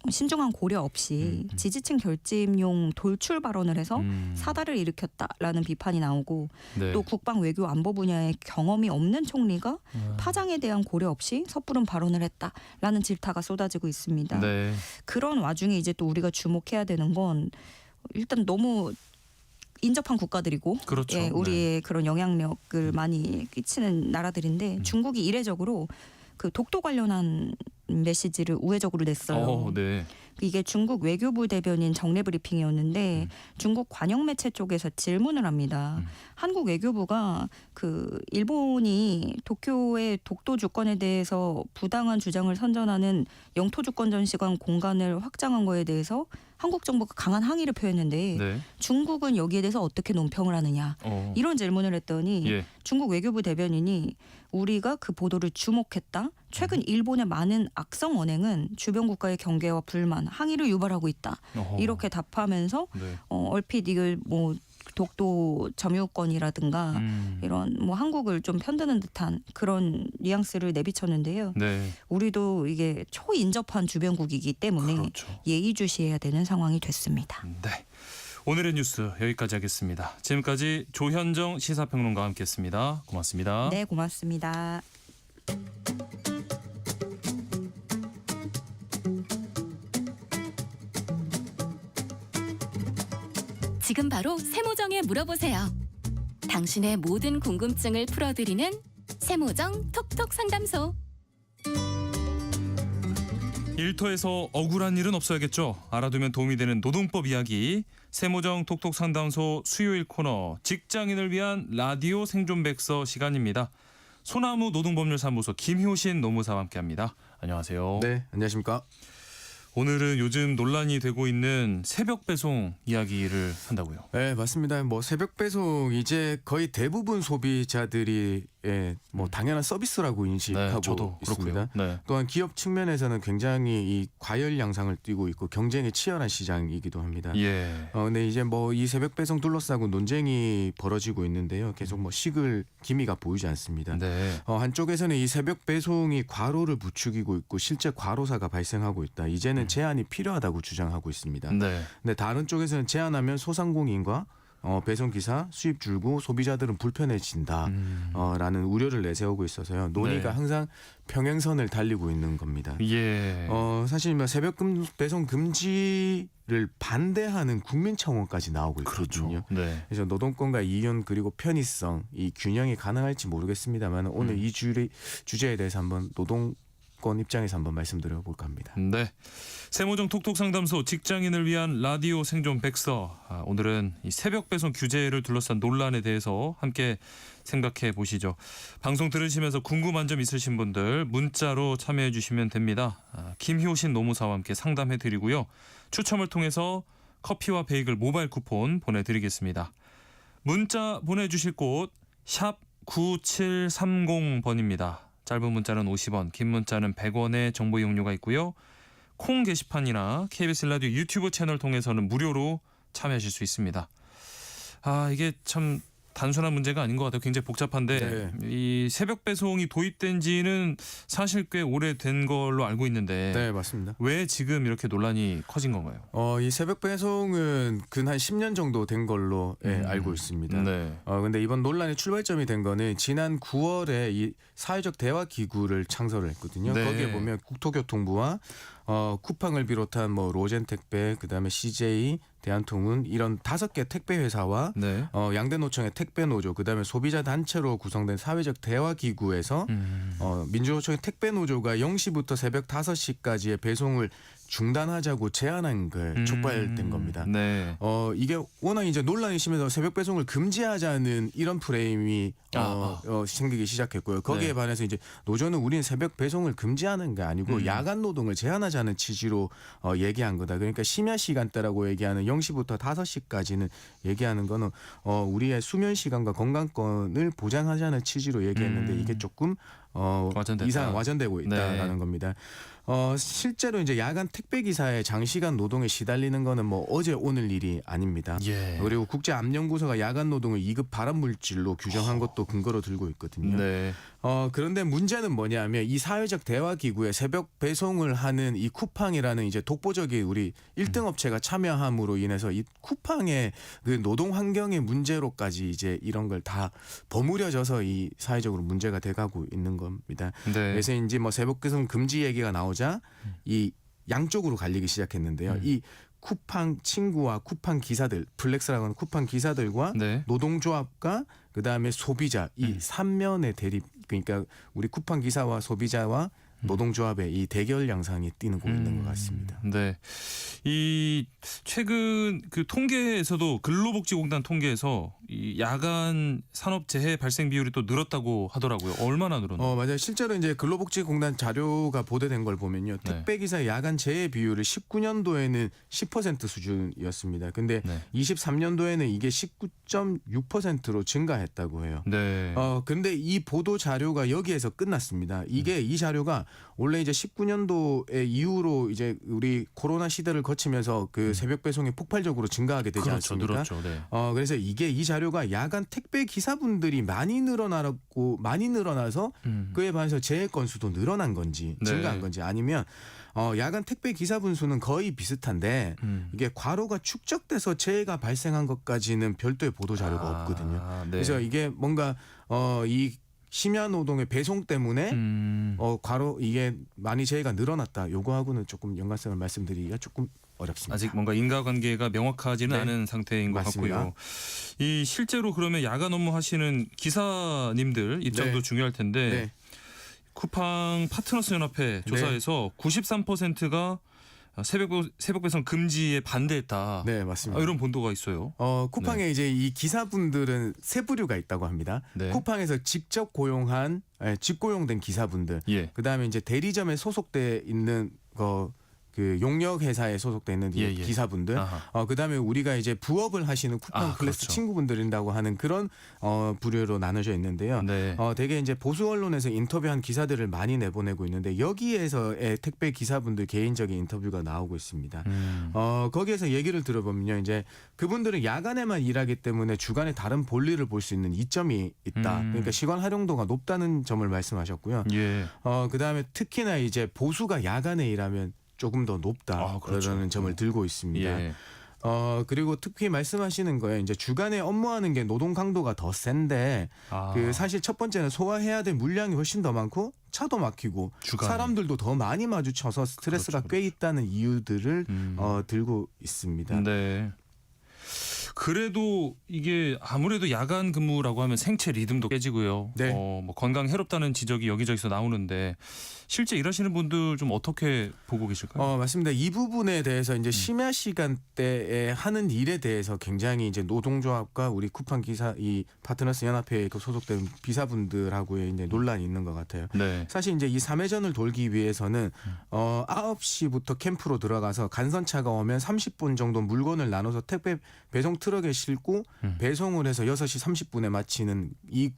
신중한 고려 없이 지지층 결집용 돌출 발언을 해서 사달을 일으켰다라는 비판이 나오고 네. 또 국방 외교 안보 분야에 경험이 없는 총리가 파장에 대한 고려 없이 섣부른 발언을 했다라는 질타가 쏟아지고 있습니다. 네. 그런 와중에 이제 또 우리가 주목해야 되는 건 일단 너무 인접한 국가들이고 그렇죠. 예, 우리의 그런 영향력을 많이 끼치는 나라들인데 중국이 이례적으로 그 독도 관련한 메시지를 우회적으로 냈어요. 네. 이게 중국 외교부 대변인 정례 브리핑이었는데 중국 관영 매체 쪽에서 질문을 합니다. 한국 외교부가 그 일본이 도쿄의 독도 주권에 대해서 부당한 주장을 선전하는 영토 주권 전시관 공간을 확장한 거에 대해서 한국 정부가 강한 항의를 표했는데 네. 중국은 여기에 대해서 어떻게 논평을 하느냐 이런 질문을 했더니 예. 중국 외교부 대변인이 우리가 그 보도를 주목했다. 최근 일본의 많은 악성 언행은 주변 국가의 경계와 불만, 항의를 유발하고 있다. 이렇게 답하면서 네. 얼핏 이걸 뭐 독도 점유권이라든가 이런 뭐 한국을 좀 편드는 듯한 그런 뉘앙스를 내비쳤는데요. 네. 우리도 이게 초인접한 주변국이기 때문에 그렇죠. 예의주시해야 되는 상황이 됐습니다. 네. 오늘의 뉴스 여기까지 하겠습니다. 지금까지 조현정 시사평론가와 함께했습니다. 고맙습니다. 네, 고맙습니다. 지금 바로 세모정에 물어보세요. 당신의 모든 궁금증을 풀어드리는 세모정 톡톡 상담소. 일터에서 억울한 일은 없어야겠죠. 알아두면 도움이 되는 노동법 이야기. 세모정 톡톡 상담소 수요일 코너 직장인을 위한 라디오 생존백서 시간입니다. 소나무 노동법률사무소 김효신 노무사와 함께합니다. 안녕하세요. 네, 안녕하십니까. 오늘은 요즘 논란이 되고 있는 새벽 배송 이야기를 한다고요. 네, 맞습니다. 뭐 새벽 배송 이제 거의 대부분 소비자들이 뭐 당연한 서비스라고 인식하고 저도 있습니다. 그렇고요. 네. 또한 기업 측면에서는 굉장히 이 과열 양상을 띠고 있고 경쟁이 치열한 시장이기도 합니다. 예. 근데 이제 뭐 이 새벽 배송 둘러싸고 논쟁이 벌어지고 있는데요. 계속 뭐 식을 기미가 보이지 않습니다. 네. 한쪽에서는 이 새벽 배송이 과로를 부추기고 있고 실제 과로사가 발생하고 있다. 이제는 제한이 필요하다고 주장하고 있습니다. 네. 근데 다른 쪽에서는 제한하면 소상공인과 배송 기사 수입 줄고 소비자들은 불편해진다. 라는 우려를 내세우고 있어서요. 논의가 네. 항상 평행선을 달리고 있는 겁니다. 예. 사실 새벽 배송 금지를 반대하는 국민청원까지 나오고 있거든요. 그렇죠. 네. 그래서 노동권과 이윤 그리고 편의성 이 균형이 가능할지 모르겠습니다만 오늘 이 주제에 대해서 한번 노동권 입장에서 한번 말씀드려볼까 합니다. 네. 세모정 톡톡 상담소 직장인을 위한 라디오 생존 백서. 오늘은 이 새벽 배송 규제를 둘러싼 논란에 대해서 함께 생각해 보시죠. 방송 들으시면서 궁금한 점 있으신 분들 문자로 참여해 주시면 됩니다. 김효신 노무사와 함께 상담해 드리고요. 추첨을 통해서 커피와 베이글 모바일 쿠폰 보내드리겠습니다. 문자 보내주실 곳 샵 9730번입니다. 짧은 문자는 50원, 긴 문자는 100원의 정보 이용료가 있고요. 콩 게시판이나 KBS 라디오 유튜브 채널 통해서는 무료로 참여하실 수 있습니다. 이게 참 단순한 문제가 아닌 것 같아요. 굉장히 복잡한데 이 새벽 배송이 도입된 지는 사실 꽤 오래된 걸로 알고 있는데 네, 맞습니다. 왜 지금 이렇게 논란이 커진 건가요? 이 새벽 배송은 근 한 10년 정도 된 걸로 알고 있습니다. 네. 근데 이번 논란의 출발점이 된 거는 지난 9월에 이 사회적 대화 기구를 창설을 했거든요. 네. 거기에 보면 국토교통부와 쿠팡을 비롯한 뭐 로젠 택배, 그다음에 CJ, 대한통운 이런 5개 택배 회사와 네. 양대 노총의 택배 노조, 그다음에 소비자 단체로 구성된 사회적 대화 기구에서 민주노총의 택배 노조가 0시부터 새벽 5시까지의 배송을 중단하자고 제안한 게 촉발된 겁니다. 네. 이게 워낙 이제 논란이 심해서 새벽 배송을 금지하자는 이런 프레임이 생기기 시작했고요. 거기에 네. 반해서 이제 노조는 우리는 새벽 배송을 금지하는 게 아니고 야간 노동을 제한하자는 취지로 얘기한 거다. 그러니까 심야 시간대라고 얘기하는 0시부터 5시까지는 얘기하는 거는 우리의 수면 시간과 건강권을 보장하자는 취지로 얘기했는데 이게 조금 와전됐다. 이상 와전되고 있다라는 겁니다. 실제로 이제 야간 택배 기사의 장시간 노동에 시달리는 거는 뭐 어제 오늘 일이 아닙니다. 예. 그리고 국제암연구소가 야간 노동을 2급 발암 물질로 규정한 것도 근거로 들고 있거든요. 네. 그런데 문제는 뭐냐면 이 사회적 대화 기구에 새벽 배송을 하는 이 쿠팡이라는 이제 독보적인 우리 1등 업체가 참여함으로 인해서 이 쿠팡의 그 노동 환경의 문제로까지 이제 이런 걸 다 버무려져서 이 사회적으로 문제가 돼가고 있는 겁니다. 네. 그래서인지 뭐 새벽 배송 금지 얘기가 나오자 이 양쪽으로 갈리기 시작했는데요. 이 쿠팡 친구와 쿠팡 기사들, 플렉스라고 하는 쿠팡 기사들과 네. 노동조합과 그다음에 소비자 이 3면의 대립, 그러니까 우리 쿠팡 기사와 소비자와 노동조합의 이 대결 양상이 띄고 있는 것 같습니다. 네. 이 최근 그 통계에서도 근로복지공단 통계에서 이 야간 산업재해 발생 비율이 또 늘었다고 하더라고요. 얼마나 늘었나요? 맞아요. 실제로 이제 근로복지공단 자료가 보도된 걸 보면요. 네. 택배기사 야간 재해 비율이 19년도에는 10% 수준이었습니다. 근데 네. 23년도에는 이게 19.6%로 증가했다고 해요. 네. 근데 이 보도 자료가 여기에서 끝났습니다. 이게 이 자료가 원래 이제 19년도에 이후로 이제 우리 코로나 시대를 거치면서 그 새벽 배송이 폭발적으로 증가하게 되지 그렇죠. 않습니까? 늘었죠. 네. 그래서 이게 이 자료가 야간 택배 기사분들이 많이 늘어나서 그에 반해서 재해 건수도 늘어난 건지 네. 증가한 건지 아니면 야간 택배 기사분 수는 거의 비슷한데 이게 과로가 축적돼서 재해가 발생한 것까지는 별도의 보도 자료가 없거든요. 네. 그래서 이게 뭔가 이 심야 노동의 배송 때문에 과로 이게 많이 재해가 늘어났다. 요거하고는 조금 연관성을 말씀드리기가 조금 어렵습니다. 아직 뭔가 인과관계가 명확하지는 네. 않은 상태인 것 맞습니다. 같고요. 이 실제로 그러면 야간 업무 하시는 기사님들 입장도 네. 중요할 텐데 네. 쿠팡 파트너스 연합회 조사에서 93%가 새벽 배송 금지에 반대했다. 네, 맞습니다. 이런 보도가 있어요. 쿠팡에 이제 이 기사분들은 세 부류가 있다고 합니다. 네. 쿠팡에서 직접 고용한 직고용된 기사분들, 예. 그다음에 이제 대리점에 소속돼 있는 그 용역 회사에 소속돼 있는 예, 예. 기사분들, 아하. 그다음에 우리가 이제 부업을 하시는 쿠팡 클래스 그렇죠. 친구분들이라고 하는 그런 부류로 나눠져 있는데요. 네. 되게 이제 보수 언론에서 인터뷰한 기사들을 많이 내보내고 있는데 여기에서의 택배 기사분들 개인적인 인터뷰가 나오고 있습니다. 거기에서 얘기를 들어보면요, 이제 그분들은 야간에만 일하기 때문에 주간에 다른 볼일을 볼 수 있는 이점이 있다. 그러니까 시간 활용도가 높다는 점을 말씀하셨고요. 예. 그다음에 특히나 이제 보수가 야간에 일하면 조금 더 높다. 그렇죠. 그러는 점을 들고 있습니다. 예. 그리고 특히 말씀하시는 거에 이제 주간에 업무하는 게 노동 강도가 더 센데 그 사실 첫 번째는 소화해야 될 물량이 훨씬 더 많고 차도 막히고 주간에. 사람들도 더 많이 마주쳐서 스트레스가 그렇죠. 꽤 있다는 이유들을 들고 있습니다. 네. 그래도 이게 아무래도 야간 근무라고 하면 생체 리듬도 깨지고요. 네. 뭐 건강 해롭다는 지적이 여기저기서 나오는데 실제 일하시는 분들 좀 어떻게 보고 계실까요? 맞습니다. 이 부분에 대해서 이제 심야 시간대에 하는 일에 대해서 굉장히 이제 노동조합과 우리 쿠팡 기사 이 파트너스 연합회에 소속된 비사분들하고의 이제 논란이 있는 것 같아요. 네. 사실 이제 이 3회전을 돌기 위해서는 9시부터 캠프로 들어가서 간선차가 오면 30분 정도 물건을 나눠서 택배 배송 트럭에 싣고 배송을 해서 6시 30분에 마치는 이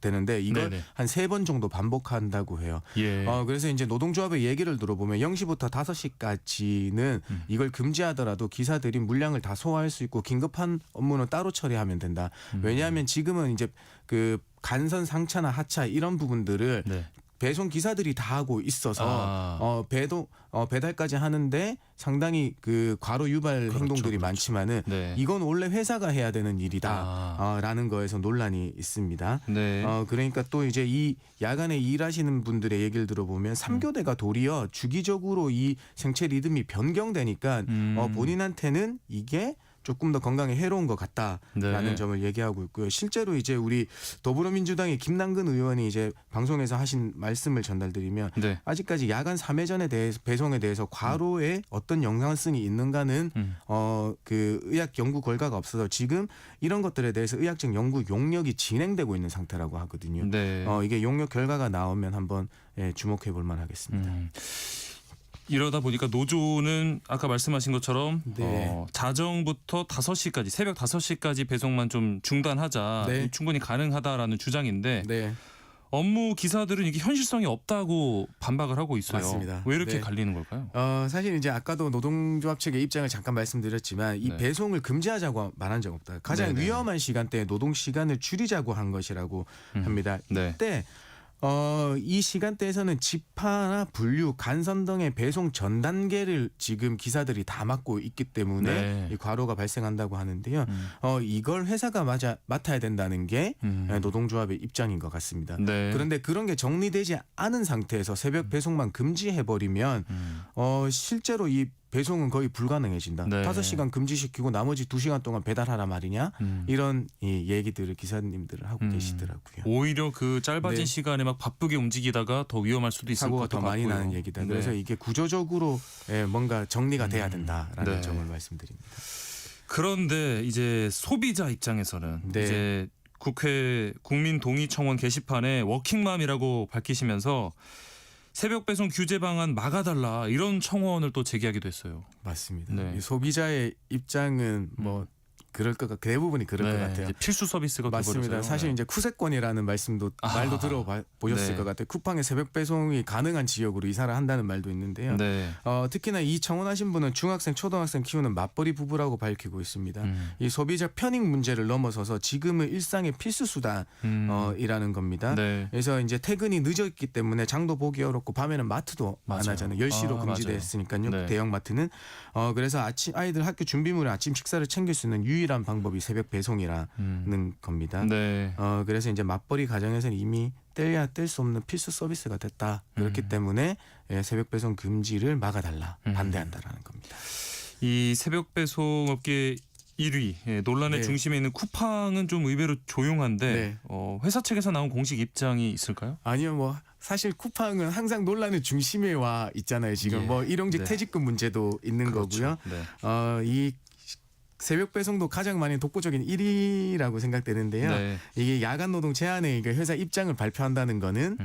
되는데 이걸 네네. 한 3번 정도 반복한다고 해요. 예. 그래서 이제 노동조합의 얘기를 들어보면 0시부터 5시까지는 이걸 금지하더라도 기사들이 물량을 다 소화할 수 있고 긴급한 업무는 따로 처리하면 된다. 왜냐하면 지금은 이제 그 간선 상차나 하차 이런 부분들을 네. 배송 기사들이 다 하고 있어서 배달까지 하는데 상당히 그 과로 유발 그렇죠, 행동들이 그렇죠. 많지만은 네. 이건 원래 회사가 해야 되는 일이다라는 거에서 논란이 있습니다. 네. 그러니까 또 이제 이 야간에 일하시는 분들의 얘기를 들어보면 3교대가 도리어 주기적으로 이 생체 리듬이 변경되니까 본인한테는 이게 조금 더 건강에 해로운 것 같다라는 네. 점을 얘기하고 있고요. 실제로 이제 우리 더불어민주당의 김남근 의원이 이제 방송에서 하신 말씀을 전달드리면 네. 아직까지 야간 3회전에 대해서 배송에 대해서 과로에 어떤 영향성이 있는가는 그 의학 연구 결과가 없어서 지금 이런 것들에 대해서 의학적 연구 용역이 진행되고 있는 상태라고 하거든요. 네. 이게 용역 결과가 나오면 한번 주목해 볼 만하겠습니다. 이러다 보니까 노조는 아까 말씀하신 것처럼 네. 자정부터 5시까지 새벽 5시까지 배송만 좀 중단하자. 네. 충분히 가능하다라는 주장인데 네. 업무 기사들은 이게 현실성이 없다고 반박을 하고 있어요. 맞습니다. 왜 이렇게 네. 갈리는 걸까요? 사실 이제 아까도 노동조합 측의 입장을 잠깐 말씀드렸지만 이 네. 배송을 금지하자고 말한 적 없다. 가장 네네. 위험한 시간대에 노동 시간을 줄이자고 한 것이라고 합니다. 네. 이때 이 시간대에서는 집하나 분류, 간선 등의 배송 전 단계를 지금 기사들이 다 맡고 있기 때문에 네. 이 과로가 발생한다고 하는데요. 이걸 회사가 맡아야 된다는 게 노동조합의 입장인 것 같습니다. 네. 그런데 그런 게 정리되지 않은 상태에서 새벽 배송만 금지해버리면 실제로 이 배송은 거의 불가능해진다. 네. 5시간 금지시키고 나머지 2시간 동안 배달하라 말이냐. 이런 이 얘기들을 기사님들을 하고 계시더라고요. 오히려 그 짧아진 네. 시간에 막 바쁘게 움직이다가 더 위험할 수도 있을 것 사고가 더 같고요. 많이 나는 얘기다. 네. 그래서 이게 구조적으로 뭔가 정리가 돼야 된다라는 네. 점을 말씀드립니다. 그런데 이제 소비자 입장에서는 네. 이제 국회 국민동의청원 게시판에 워킹맘이라고 밝히시면서 새벽 배송 규제 방안 막아달라 이런 청원을 또 제기하기도 했어요. 맞습니다. 네. 이 소비자의 입장은 뭐 그럴 것 대부분이 그럴 것 같아요. 이제 필수 서비스가 맞습니다. 돼버려서요. 사실 네. 이제 쿠세권이라는 말도 들어보셨을 네. 것 같아요. 쿠팡의 새벽 배송이 가능한 지역으로 이사를 한다는 말도 있는데요. 네. 특히나 이 청원하신 분은 중학생, 초등학생 키우는 맞벌이 부부라고 밝히고 있습니다. 이 소비자 편익 문제를 넘어서서 지금은 일상의 필수 수단이라는 겁니다. 네. 그래서 이제 퇴근이 늦었기 때문에 장도 보기 어렵고 밤에는 마트도 안 맞아요. 하잖아요. 10시로 맞아요. 금지됐으니까요. 네. 대형 마트는. 그래서 아이들 학교 준비물에 아침 식사를 챙길 수 있는 유일한 방법이 새벽 배송이라는 겁니다. 네. 그래서 이제 맞벌이 가정에서는 이미 뗄래야 뗄 수 없는 필수 서비스가 됐다. 그렇기 때문에 새벽 배송 금지를 막아달라. 반대한다라는 겁니다. 이 새벽 배송 업계 1위 논란의 네. 중심에 있는 쿠팡은 좀 의외로 조용한데 네. 회사 측에서 나온 공식 입장이 있을까요? 아니요, 뭐 사실 쿠팡은 항상 논란의 중심에 와 있잖아요. 지금 예. 뭐 일용직 네. 퇴직금 문제도 있는 그렇죠. 거고요. 네. 이 새벽 배송도 가장 많이 독보적인 1위라고 생각되는데요. 네. 이게 야간 노동 제한에 이게 회사 입장을 발표한다는 거는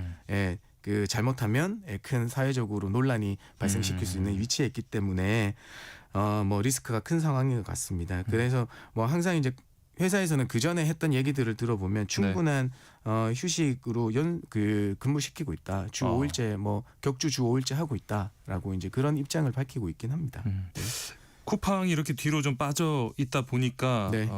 그 잘못하면 큰 사회적으로 논란이 발생시킬 수 있는 위치에 있기 때문에 뭐 리스크가 큰 상황인 것 같습니다. 그래서 뭐 항상 이제 회사에서는 그 전에 했던 얘기들을 들어보면 충분한 휴식으로 근무시키고 있다. 주 5일째 뭐 격주 주 5일째 하고 있다라고 이제 그런 입장을 밝히고 있긴 합니다. 네. 쿠팡이 이렇게 뒤로 좀 빠져 있다 보니까 네.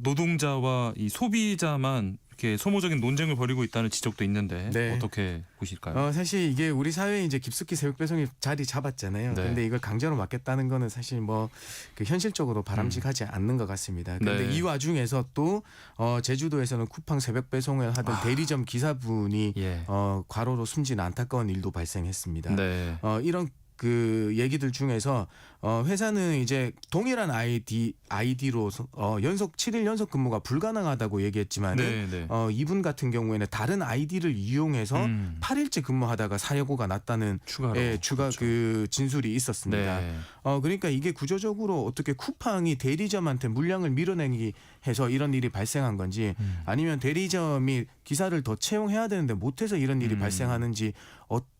노동자와 이 소비자만 이렇게 소모적인 논쟁을 벌이고 있다는 지적도 있는데 네. 어떻게 보실까요? 사실 이게 우리 사회에 이제 깊숙이 새벽 배송이 자리 잡았잖아요. 네. 근데 이걸 강제로 막겠다는 거는 사실 뭐 그 현실적으로 바람직하지 않는 것 같습니다. 그런데 네. 이 와중에서 또 제주도에서는 쿠팡 새벽 배송을 하던 대리점 기사분이 예. 과로로 숨진 안타까운 일도 발생했습니다. 네. 이런 그 얘기들 중에서 회사는 이제 동일한 아이디로 연속 7일 연속 근무가 불가능하다고 얘기했지만 네, 네. 이분 같은 경우에는 다른 아이디를 이용해서 8일째 근무하다가 사고가 났다는 추가 그렇죠. 그 진술이 있었습니다. 네. 그러니까 이게 구조적으로 어떻게 쿠팡이 대리점한테 물량을 밀어내기 해서 이런 일이 발생한 건지 아니면 대리점이 기사를 더 채용해야 되는데 못해서 이런 일이 발생하는지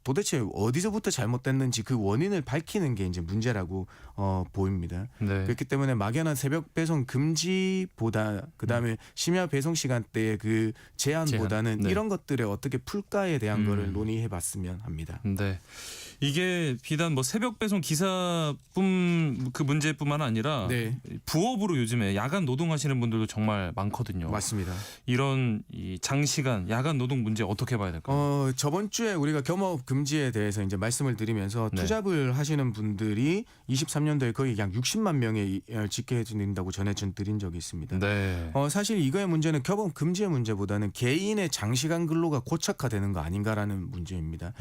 도대체 어디서부터 잘못됐는지 그 원인을 밝히는 게 이제 문제라고 보입니다. 네. 그렇기 때문에 막연한 새벽 배송 금지보다 그다음에 심야 배송 시간대의 그 제한보다는 제한. 네. 이런 것들에 어떻게 풀까에 대한 거를 논의해봤으면 합니다. 네. 이게 비단 뭐 새벽 배송 기사뿐 그 문제뿐만 아니라 네. 부업으로 요즘에 야간 노동하시는 분들도 정말 많거든요. 맞습니다. 이런 이 장시간 야간 노동 문제 어떻게 봐야 될까요? 저번 주에 우리가 겸업 금지에 대해서 이제 말씀을 드리면서 네. 투잡을 하시는 분들이 23년도에 거의 약 60만 명에 집계해 드린다고 전해드린 적이 있습니다. 네. 사실 이거의 문제는 겸업 금지의 문제보다는 개인의 장시간 근로가 고착화되는 거 아닌가라는 문제입니다.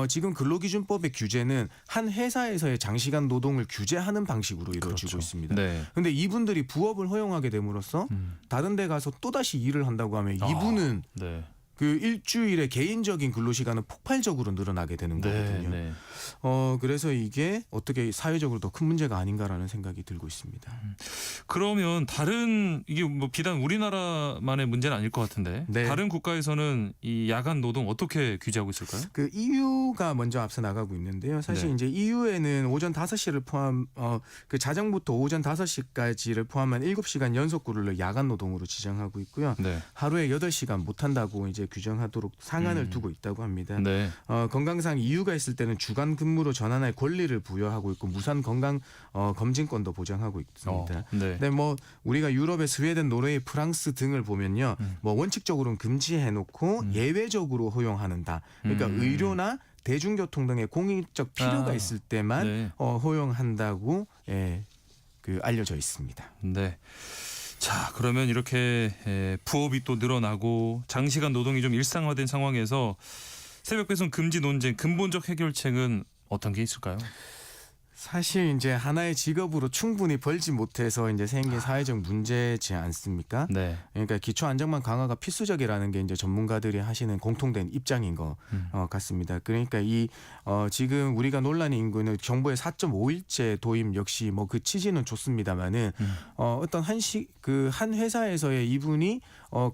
지금 근로기준법의 규제는 한 회사에서의 장시간 노동을 규제하는 방식으로 이루어지고 그렇죠. 있습니다. 네. 그런데 이분들이 부업을 허용하게 됨으로써 다른 데 가서 또다시 일을 한다고 하면 이분은 네. 그 일주일에 개인적인 근로시간은 폭발적으로 늘어나게 되는 거거든요. 네. 그래서 이게 어떻게 사회적으로 더 큰 문제가 아닌가라는 생각이 들고 있습니다. 그러면 다른 이게 뭐 비단 우리나라만의 문제는 아닐 것 같은데 네. 다른 국가에서는 이 야간 노동 어떻게 규제하고 있을까요? 그 EU가 먼저 앞서 나가고 있는데요. 사실 네. 이제 EU에는 오전 5시를 포함 그 자정부터 오전 5시까지를 포함한 7시간 연속 근로를 야간 노동으로 지정하고 있고요. 네. 하루에 8시간 못 한다고 이제 규정하도록 상한을 두고 있다고 합니다. 네. 건강상 이유가 있을 때는 주간 근무로 전환할 권리를 부여하고 있고 무상 건강 검진권도 보장하고 있습니다. 네. 근데 뭐 우리가 유럽의 스웨덴, 노르웨이, 프랑스 등을 보면요, 뭐 원칙적으로는 금지해놓고 예외적으로 허용하는다. 그러니까 의료나 대중교통 등의 공익적 필요가 있을 때만 네. 허용한다고 알려져 있습니다. 네. 자, 그러면 이렇게 부업이 또 늘어나고 장시간 노동이 좀 일상화된 상황에서 새벽 배송 금지 논쟁 근본적 해결책은 어떤 게 있을까요? 사실 이제 하나의 직업으로 충분히 벌지 못해서 이제 생긴 사회적 문제지 않습니까? 네. 그러니까 기초 안전망 강화가 필수적이라는 게 이제 전문가들이 하시는 공통된 입장인 것 같습니다. 그러니까 지금 우리가 논란이 있는 정부의 4.5일제 도입 역시 뭐 그 취지는 좋습니다만은 어떤 한 회사에서의 이분이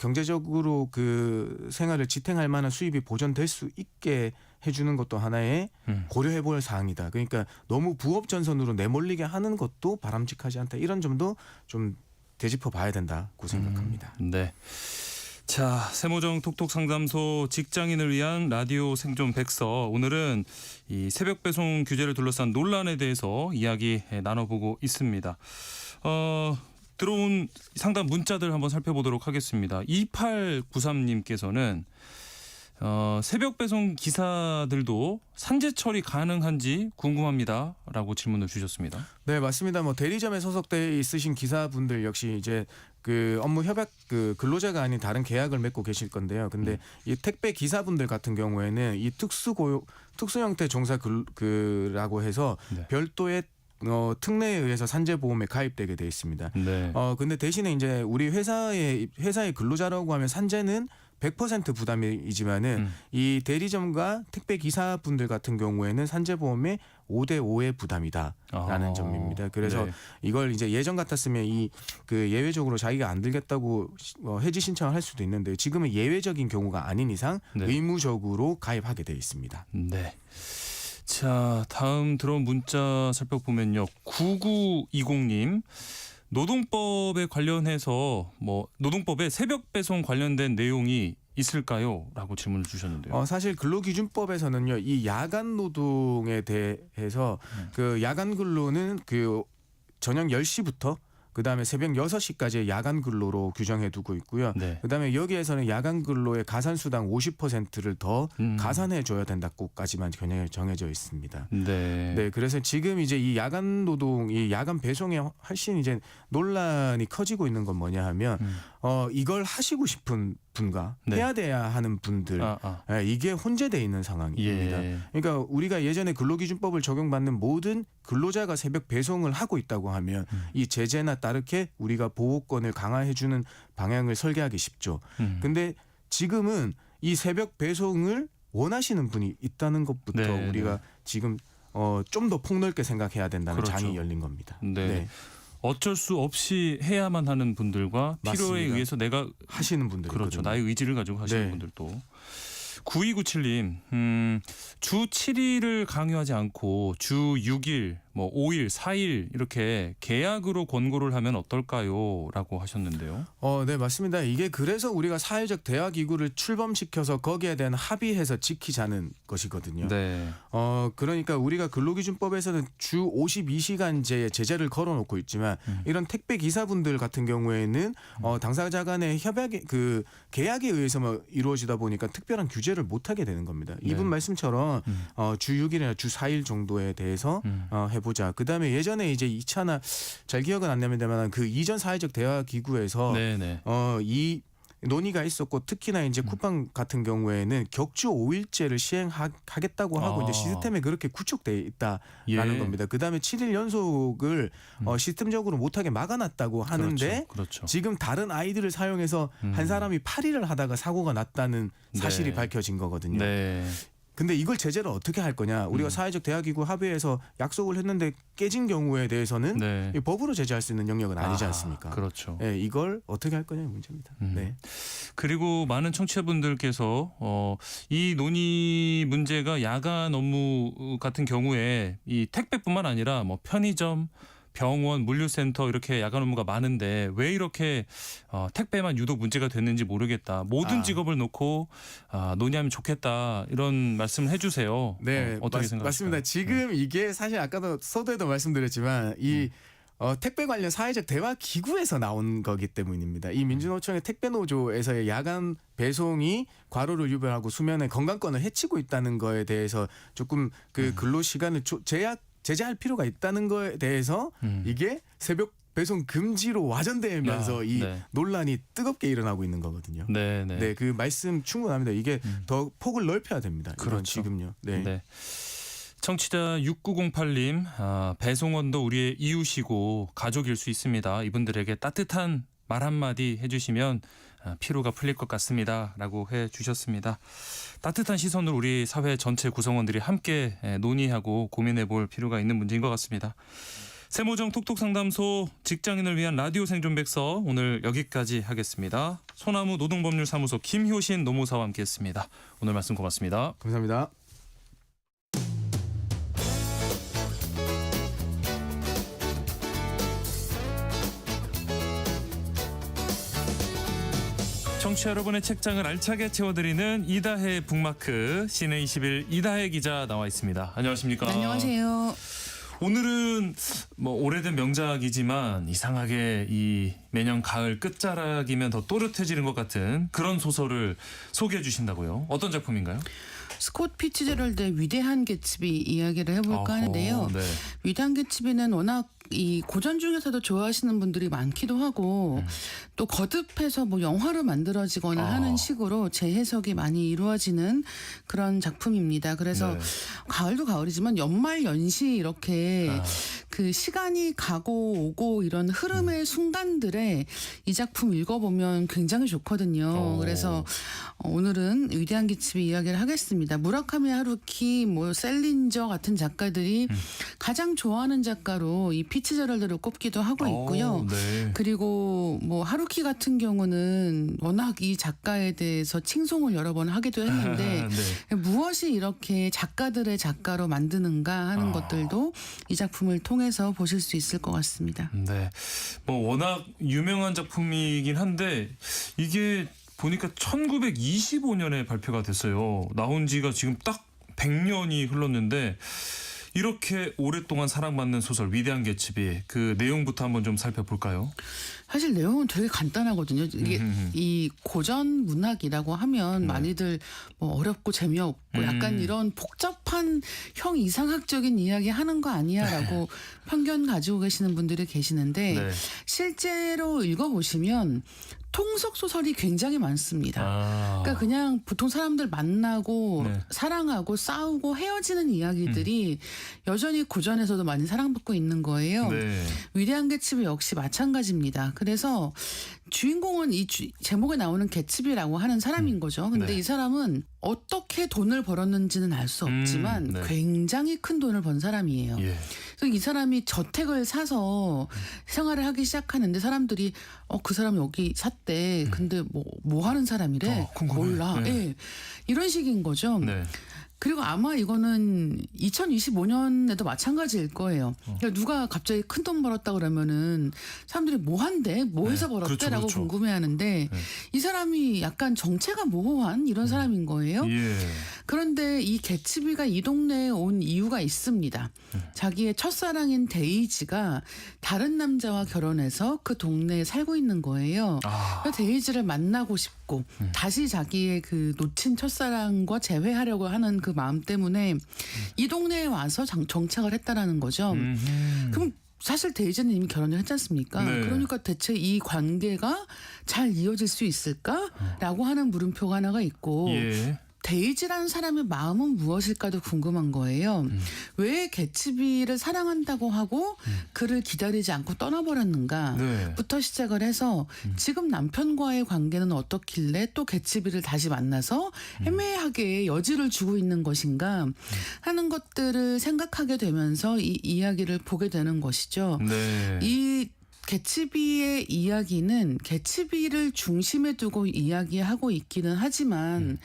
경제적으로 그 생활을 지탱할 만한 수입이 보존될 수 있게 해주는 것도 하나의 고려해볼 사항이다. 그러니까 너무 부업 전선으로 내몰리게 하는 것도 바람직하지 않다. 이런 점도 좀 되짚어 봐야 된다고 생각합니다. 네. 자, 세모정 톡톡 상담소 직장인을 위한 라디오 생존 백서. 오늘은 이 새벽 배송 규제를 둘러싼 논란에 대해서 이야기 나눠보고 있습니다. 들어온 상담 문자들 한번 살펴보도록 하겠습니다. 2893님께서는 새벽 배송 기사들도 산재 처리 가능한지 궁금합니다라고 질문을 주셨습니다. 네, 맞습니다. 뭐 대리점에 소속돼 있으신 기사분들 역시 이제 그 업무 협약 근로자가 아닌 다른 계약을 맺고 계실 건데요. 근데 이 택배 기사분들 같은 경우에는 이 특수 형태 종사 라고 해서 네. 별도의 특례에 의해서 산재보험에 가입되게 돼 있습니다. 네. 근데 대신에 이제 우리 회사의 근로자라고 하면 산재는 100% 부담이지만은 이 대리점과 택배 기사분들 같은 경우에는 산재보험의 5대5의 부담이다라는 점입니다. 그래서 네. 이걸 이제 예전 같았으면 예외적으로 자기가 안 들겠다고 해지 신청을 할 수도 있는데 지금은 예외적인 경우가 아닌 이상 네. 의무적으로 가입하게 돼 있습니다. 네. 자, 다음 들어온 문자 살펴보면요. 9920님. 노동법에 관련해서 노동법에 새벽 배송 관련된 내용이 있을까요? 라고 질문을 주셨는데요. 사실 근로기준법에서는요, 이 야간 노동에 대해서 그 야간 근로는 그 저녁 10시부터 그다음에 새벽 6시까지의 야간 근로로 규정해 두고 있고요. 네. 그다음에 여기에서는 야간 근로의 가산수당 50%를 더 가산해 줘야 된다고까지만 정해져 있습니다. 네. 그래서 지금 이제 이 야간 노동, 이 야간 배송에 훨씬 이제 논란이 커지고 있는 건 뭐냐 하면 이걸 하시고 싶은 분과 네. 해야 돼야 하는 분들 이게 혼재돼 있는 상황입니다. 예. 그러니까 우리가 예전에 근로기준법을 적용받는 모든 근로자가 새벽 배송을 하고 있다고 하면 이 제재나 따르게 우리가 보호권을 강화해주는 방향을 설계하기 쉽죠. 근데 지금은 이 새벽 배송을 원하시는 분이 있다는 것부터 네, 우리가 지금 좀 더 폭넓게 생각해야 된다는 그렇죠. 장이 열린 겁니다. 네. 어쩔 수 없이 해야만 하는 분들과 필요에 맞습니다. 의해서 내가 하시는 분들 그렇죠. 나의 의지를 가지고 하시는 네. 분들도. 9297님, 주 7일을 강요하지 않고 주 6일, 5일, 4일 이렇게 계약으로 권고를 하면 어떨까요? 라고 하셨는데요. 네, 맞습니다. 이게 그래서 우리가 사회적 대화 기구를 출범시켜서 거기에 대한 합의해서 지키자는 것이거든요. 네. 그러니까 우리가 근로기준법에서는 주 52시간제 제재를 걸어놓고 있지만 이런 택배 기사분들 같은 경우에는 당사자 간의 계약에 의해서만 이루어지다 보니까 특별한 규제를 못하게 되는 겁니다. 네. 이분 말씀처럼 주 6일이나 주 4일 정도에 대해서 해보자. 그다음에 예전에 이제 2차나 잘 기억은 안 나는데만 그 이전 사회적 대화 기구에서 네네. 이 논의가 있었고 특히나 이제 쿠팡 같은 경우에는 격주 5일제를 시행하겠다고 하고 이제 시스템에 그렇게 구축돼 있다라는 겁니다. 그다음에 7일 연속을 시스템적으로 못하게 막아놨다고 하는데 그렇죠. 지금 다른 아이들을 사용해서 한 사람이 8일을 하다가 사고가 났다는 사실이 네. 밝혀진 거거든요. 네. 근데 이걸 제재를 어떻게 할 거냐? 우리가 사회적 대화기구 합의해서 약속을 했는데 깨진 경우에 대해서는 네. 이 법으로 제재할 수 있는 영역은 아니지 않습니까? 그렇죠. 네, 이걸 어떻게 할 거냐의 문제입니다. 네. 그리고 많은 청취자분들께서 이 논의 문제가 야간 업무 같은 경우에 이 택배뿐만 아니라 편의점, 병원, 물류센터 이렇게 야간 업무가 많은데 왜 이렇게 택배만 유독 문제가 됐는지 모르겠다. 모든 직업을 놓고 논의하면 좋겠다. 이런 말씀을 해주세요. 네, 어떻게 생각하세요? 맞습니다. 지금 이게 사실 아까도 서두에도 말씀드렸지만 이 택배 관련 사회적 대화 기구에서 나온 거기 때문입니다. 이 민주노총의 택배노조에서의 야간 배송이 과로를 유발하고 수면의 건강권을 해치고 있다는 거에 대해서 조금 그 근로 시간을 제재할 필요가 있다는 거에 대해서 이게 새벽 배송 금지로 와전되면서 이 논란이 뜨겁게 일어나고 있는 거거든요. 네, 그 말씀 충분합니다. 이게 더 폭을 넓혀야 됩니다. 그렇죠. 지금요. 네. 청취자 6908님, 배송원도 우리의 이웃이고 가족일 수 있습니다. 이분들에게 따뜻한 말 한마디 해주시면 피로가 풀릴 것 같습니다. 라고 해주셨습니다. 따뜻한 시선으로 우리 사회 전체 구성원들이 함께 논의하고 고민해 볼 필요가 있는 문제인 것 같습니다. 세모정 톡톡상담소 직장인을 위한 라디오 생존백서 오늘 여기까지 하겠습니다. 소나무 노동법률사무소 김효신 노무사와 함께했습니다. 오늘 말씀 고맙습니다. 감사합니다. 청취자 여러분의 책장을 알차게 채워드리는 이다혜 북마크 시내 21 이다혜 기자 나와 있습니다. 안녕하십니까? 안녕하세요. 오늘은 뭐 오래된 명작이지만 이상하게 이 매년 가을 끝자락이면 더 또렷해지는 것 같은 그런 소설을 소개해 주신다고요. 어떤 작품인가요? 스콧 피츠제럴드의 위대한 개츠비 이야기를 해볼까 하는데요. 네. 위대한 개츠비는 워낙 이 고전 중에서도 좋아하시는 분들이 많기도 하고 또 거듭해서 뭐 영화로 만들어지거나 하는 식으로 재해석이 많이 이루어지는 그런 작품입니다. 그래서 가을도 가을이지만 연말 연시 이렇게 그 시간이 가고 오고 이런 흐름의 순간들에 이 작품 읽어보면 굉장히 좋거든요. 그래서 오늘은 위대한 개츠비 이야기를 하겠습니다. 무라카미 하루키, 뭐 셀린저 같은 작가들이 가장 좋아하는 작가로 이 피츠제럴드를 꼽기도 하고 있고요. 그리고 뭐 하루키 같은 경우는 워낙 이 작가에 대해서 칭송을 여러 번 하기도 했는데 무엇이 이렇게 작가들의 작가로 만드는가 하는 것들도 이 작품을 통해서 보실 수 있을 것 같습니다. 네, 뭐 워낙 유명한 작품이긴 한데 이게 보니까 1925년에 발표가 됐어요. 나온 지가 지금 딱 100년이 흘렀는데 이렇게 오랫동안 사랑받는 소설 위대한 개츠비 그 내용부터 한번 좀 살펴볼까요? 사실 내용은 되게 간단하거든요. 이게 이 고전 문학이라고 하면 많이들 뭐 어렵고 재미없고 약간 이런 복잡한 형 이상학적인 이야기 하는 거 아니야라고 편견 가지고 계시는 분들이 계시는데 실제로 읽어보시면 통속 소설이 굉장히 많습니다. 그러니까 그냥 보통 사람들 만나고 사랑하고 싸우고 헤어지는 이야기들이 여전히 고전에서도 많이 사랑받고 있는 거예요. 위대한 개츠비 역시 마찬가지입니다. 그래서 주인공은 이 제목에 나오는 개츠비라고 하는 사람인 거죠. 근데 이 사람은 어떻게 돈을 벌었는지는 알 수 없지만 굉장히 큰 돈을 번 사람이에요. 그래서 이 사람이 저택을 사서 생활을 하기 시작하는데 사람들이 그 사람 여기 샀대. 근데 뭐 하는 사람이래? 몰라. 이런 식인 거죠. 그리고 아마 이거는 2025년에도 마찬가지일 거예요. 그러니까 누가 갑자기 큰 돈 벌었다 그러면은 사람들이 뭐 한대? 뭐 해서 벌었대라고 궁금해하는데 이 사람이 약간 정체가 모호한 이런 사람인 거예요. 그런데 이 개츠비가 이 동네에 온 이유가 있습니다. 자기의 첫사랑인 데이지가 다른 남자와 결혼해서 그 동네에 살고 있는 거예요. 데이지를 만나고 싶고 다시 자기의 그 놓친 첫사랑과 재회하려고 하는 그 마음 때문에 이 동네에 와서 정착을 했다라는 거죠. 그럼 사실 데이지는 이미 결혼을 했지 않습니까? 그러니까 대체 이 관계가 잘 이어질 수 있을까라고 하는 물음표가 하나가 있고 데이지라는 사람의 마음은 무엇일까도 궁금한 거예요. 왜 개츠비를 사랑한다고 하고 그를 기다리지 않고 떠나버렸는가부터 시작을 해서 지금 남편과의 관계는 어떻길래 또 개츠비를 다시 만나서 애매하게 여지를 주고 있는 것인가 하는 것들을 생각하게 되면서 이 이야기를 보게 되는 것이죠. 이 개츠비의 이야기는 개츠비를 중심에 두고 이야기하고 있기는 하지만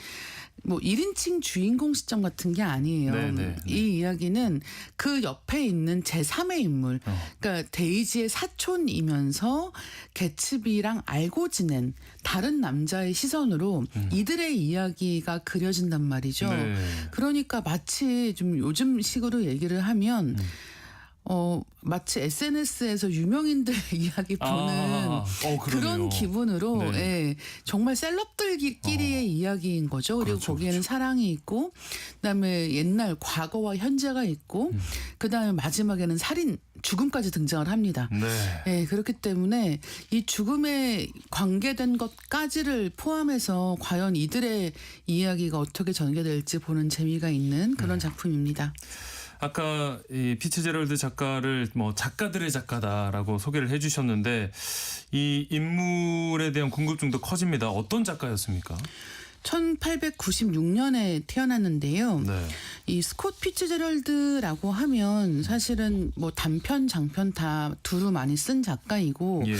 뭐 1인칭 주인공 시점 같은 게 아니에요. 네. 이 이야기는 그 옆에 있는 제3의 인물, 그러니까 데이지의 사촌이면서 개츠비랑 알고 지낸 다른 남자의 시선으로 이들의 이야기가 그려진단 말이죠. 네. 그러니까 마치 좀 요즘 식으로 얘기를 하면 마치 SNS에서 유명인들 이야기 보는 그런 기분으로 네. 예, 정말 셀럽들끼리의 이야기인 거죠. 그리고 그렇죠, 거기에는 사랑이 있고 그다음에 옛날 과거와 현재가 있고 그다음에 마지막에는 살인 죽음까지 등장을 합니다. 네. 예, 그렇기 때문에 이 죽음에 관계된 것까지를 포함해서 과연 이들의 이야기가 어떻게 전개될지 보는 재미가 있는 그런 작품입니다. 아까 이 피츠제럴드 작가를 뭐 작가들의 작가다라고 소개를 해주셨는데 이 인물에 대한 궁금증도 커집니다. 어떤 작가였습니까? 1896년에 태어났는데요. 네. 이 스콧 피츠제럴드라고 하면 사실은 뭐 단편, 장편 다 두루 많이 쓴 작가이고 예.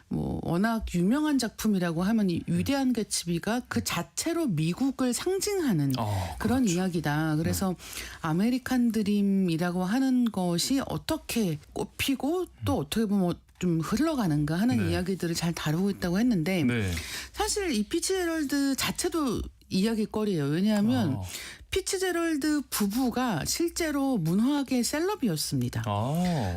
뭐 워낙 유명한 작품이라고 하면 이 위대한 개츠비가 그 자체로 미국을 상징하는 그런 그렇죠. 이야기다. 그래서 아메리칸 드림이라고 하는 것이 어떻게 꼽히고 또 어떻게 보면 좀 흘러가는가 하는 네. 이야기들을 잘 다루고 있다고 했는데 네. 사실 이 피츠제럴드 자체도 이야기거리예요. 왜냐하면 피츠제럴드 부부가 실제로 문화계 셀럽이었습니다.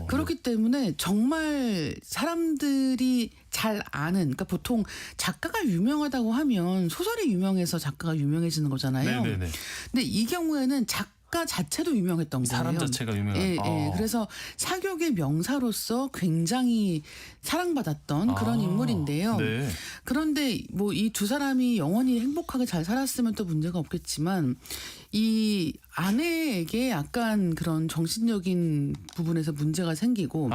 그렇기 때문에 정말 사람들이 잘 아는, 그러니까 보통 작가가 유명하다고 하면 소설이 유명해서 작가가 유명해지는 거잖아요. 네네네. 근데 이 경우에는 작가 자체도 유명했던 거예요. 사람 자체가 유명한. 예, 예. 그래서 사교계 명사로서 굉장히 사랑받았던 그런 인물인데요. 네. 그런데 뭐 이 두 사람이 영원히 행복하게 잘 살았으면 또 문제가 없겠지만 이 아내에게 약간 그런 정신적인 부분에서 문제가 생기고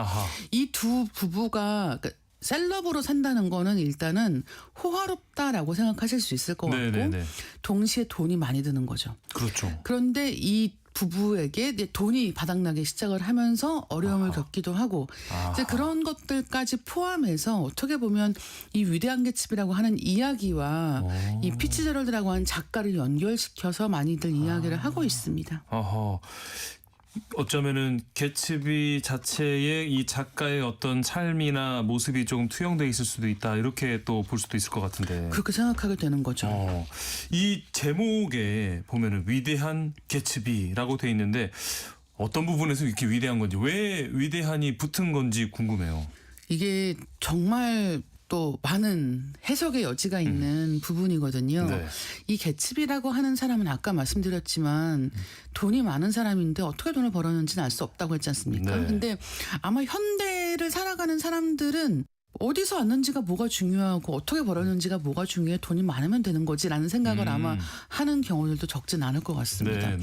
이 두 부부가 그러니까 셀럽으로 산다는 거는 일단은 호화롭다라고 생각하실 수 있을 것 같고 네네네. 동시에 돈이 많이 드는 거죠. 그렇죠. 그런데 이 부부에게 이제 돈이 바닥나기 시작을 하면서 어려움을 겪기도 하고 이제 그런 것들까지 포함해서 어떻게 보면 이 위대한 개츠비라고 하는 이야기와 이 피츠제럴드라고 하는 작가를 연결시켜서 많이들 이야기를 하고 있습니다. 어쩌면은 개츠비 자체의 이 작가의 어떤 삶이나 모습이 조금 투영돼 있을 수도 있다 이렇게 또 볼 수도 있을 것 같은데 그렇게 생각하게 되는 거죠. 이 제목에 보면은 위대한 개츠비라고 돼 있는데 어떤 부분에서 이렇게 위대한 건지 왜 위대한이 붙은 건지 궁금해요. 이게 정말 또 많은 해석의 여지가 있는 부분이거든요. 네. 이 개츠비라고 하는 사람은 아까 말씀드렸지만 돈이 많은 사람인데 어떻게 돈을 벌었는지는 알 수 없다고 했지 않습니까? 네. 근데 아마 현대를 살아가는 사람들은 어디서 왔는지가 뭐가 중요하고 어떻게 벌었는지가 뭐가 중요해 돈이 많으면 되는 거지라는 생각을 아마 하는 경우들도 적진 않을 것 같습니다.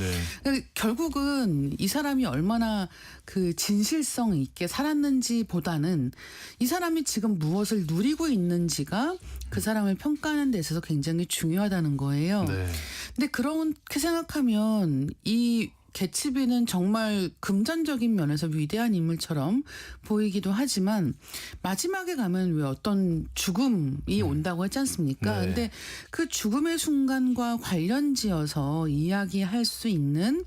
그러니까 결국은 이 사람이 얼마나 그 진실성 있게 살았는지보다는 이 사람이 지금 무엇을 누리고 있는지가 그 사람을 평가하는 데 있어서 굉장히 중요하다는 거예요. 근데 그렇게 생각하면 이 개츠비는 정말 금전적인 면에서 위대한 인물처럼 보이기도 하지만 마지막에 가면 왜 어떤 죽음이 온다고 했지 않습니까? 근데 그 죽음의 순간과 관련지어서 이야기할 수 있는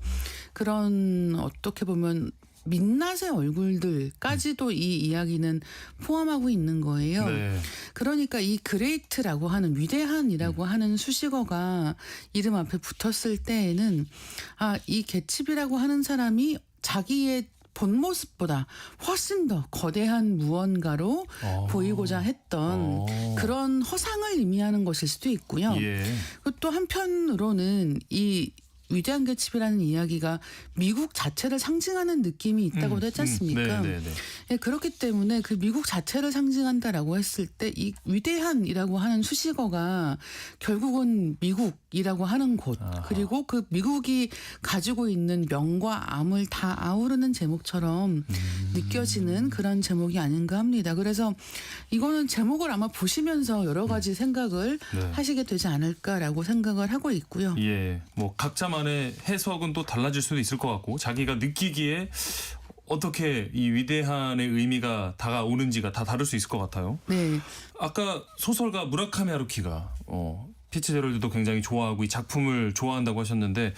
그런 어떻게 보면 민낯의 얼굴들까지도 이 이야기는 포함하고 있는 거예요. 그러니까 이 그레이트라고 하는 위대한이라고 하는 수식어가 이름 앞에 붙었을 때에는 이 개츠비라고 하는 사람이 자기의 본 모습보다 훨씬 더 거대한 무언가로 보이고자 했던 그런 허상을 의미하는 것일 수도 있고요. 그리고 또 한편으로는 이 위대한 개츠비라는 이야기가 미국 자체를 상징하는 느낌이 있다고도 했지 않습니까? 네, 그렇기 때문에 그 미국 자체를 상징한다라고 했을 때 이 위대한이라고 하는 수식어가 결국은 미국이라고 하는 곳 그리고 그 미국이 가지고 있는 명과 암을 다 아우르는 제목처럼 느껴지는 그런 제목이 아닌가 합니다. 그래서 이거는 제목을 아마 보시면서 여러 가지 생각을 하시게 되지 않을까라고 생각을 하고 있고요. 예, 뭐 각자만의 해석은 또 달라질 수도 있을 것 같고 자기가 느끼기에 어떻게 이 위대한의 의미가 다가오는지가 다 다를 수 있을 것 같아요. 네. 아까 소설가 무라카미 하루키가 피치 제럴드도 굉장히 좋아하고 이 작품을 좋아한다고 하셨는데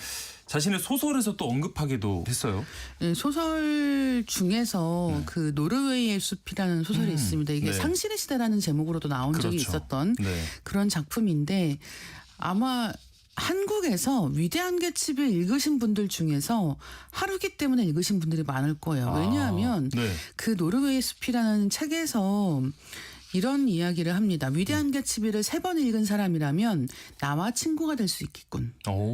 자신의 소설에서 또 언급하기도 했어요. 네, 소설 중에서 네. 그 노르웨이의 숲이라는 소설이 있습니다. 이게 네. 상실의 시대라는 제목으로도 나온 적이 그렇죠. 있었던 네. 그런 작품인데 아마 한국에서 위대한 개츠비 읽으신 분들 중에서 하루키 때문에 읽으신 분들이 많을 거예요. 왜냐하면 네. 그 노르웨이의 숲이라는 책에서 이런 이야기를 합니다. 위대한 개츠비를 3번 읽은 사람이라면 나와 친구가 될 수 있겠군.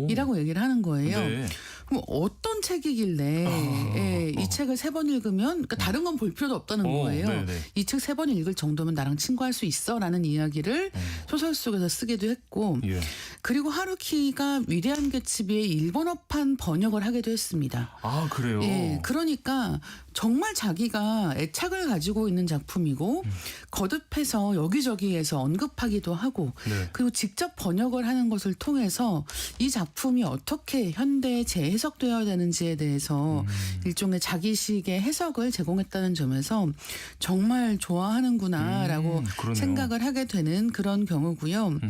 이라고 얘기를 하는 거예요. 네. 그럼 어떤 책이길래 이 책을 3번 읽으면 그러니까 다른 건 볼 필요도 없다는 거예요. 네네. 이 책 3번 읽을 정도면 나랑 친구할 수 있어 라는 이야기를 소설 속에서 쓰기도 했고 예. 그리고 하루키가 위대한 개츠비의 일본어판 번역을 하기도 했습니다. 아 그래요? 예, 그러니까 정말 자기가 애착을 가지고 있는 작품이고 거듭해서 여기저기에서 언급하기도 하고 네. 그리고 직접 번역을 하는 것을 통해서 이 작품이 어떻게 현대에 재해석되어야 되는지에 대해서 일종의 자기식의 해석을 제공했다는 점에서 정말 좋아하는구나라고 그러네요. 생각을 하게 되는 그런 경우고요.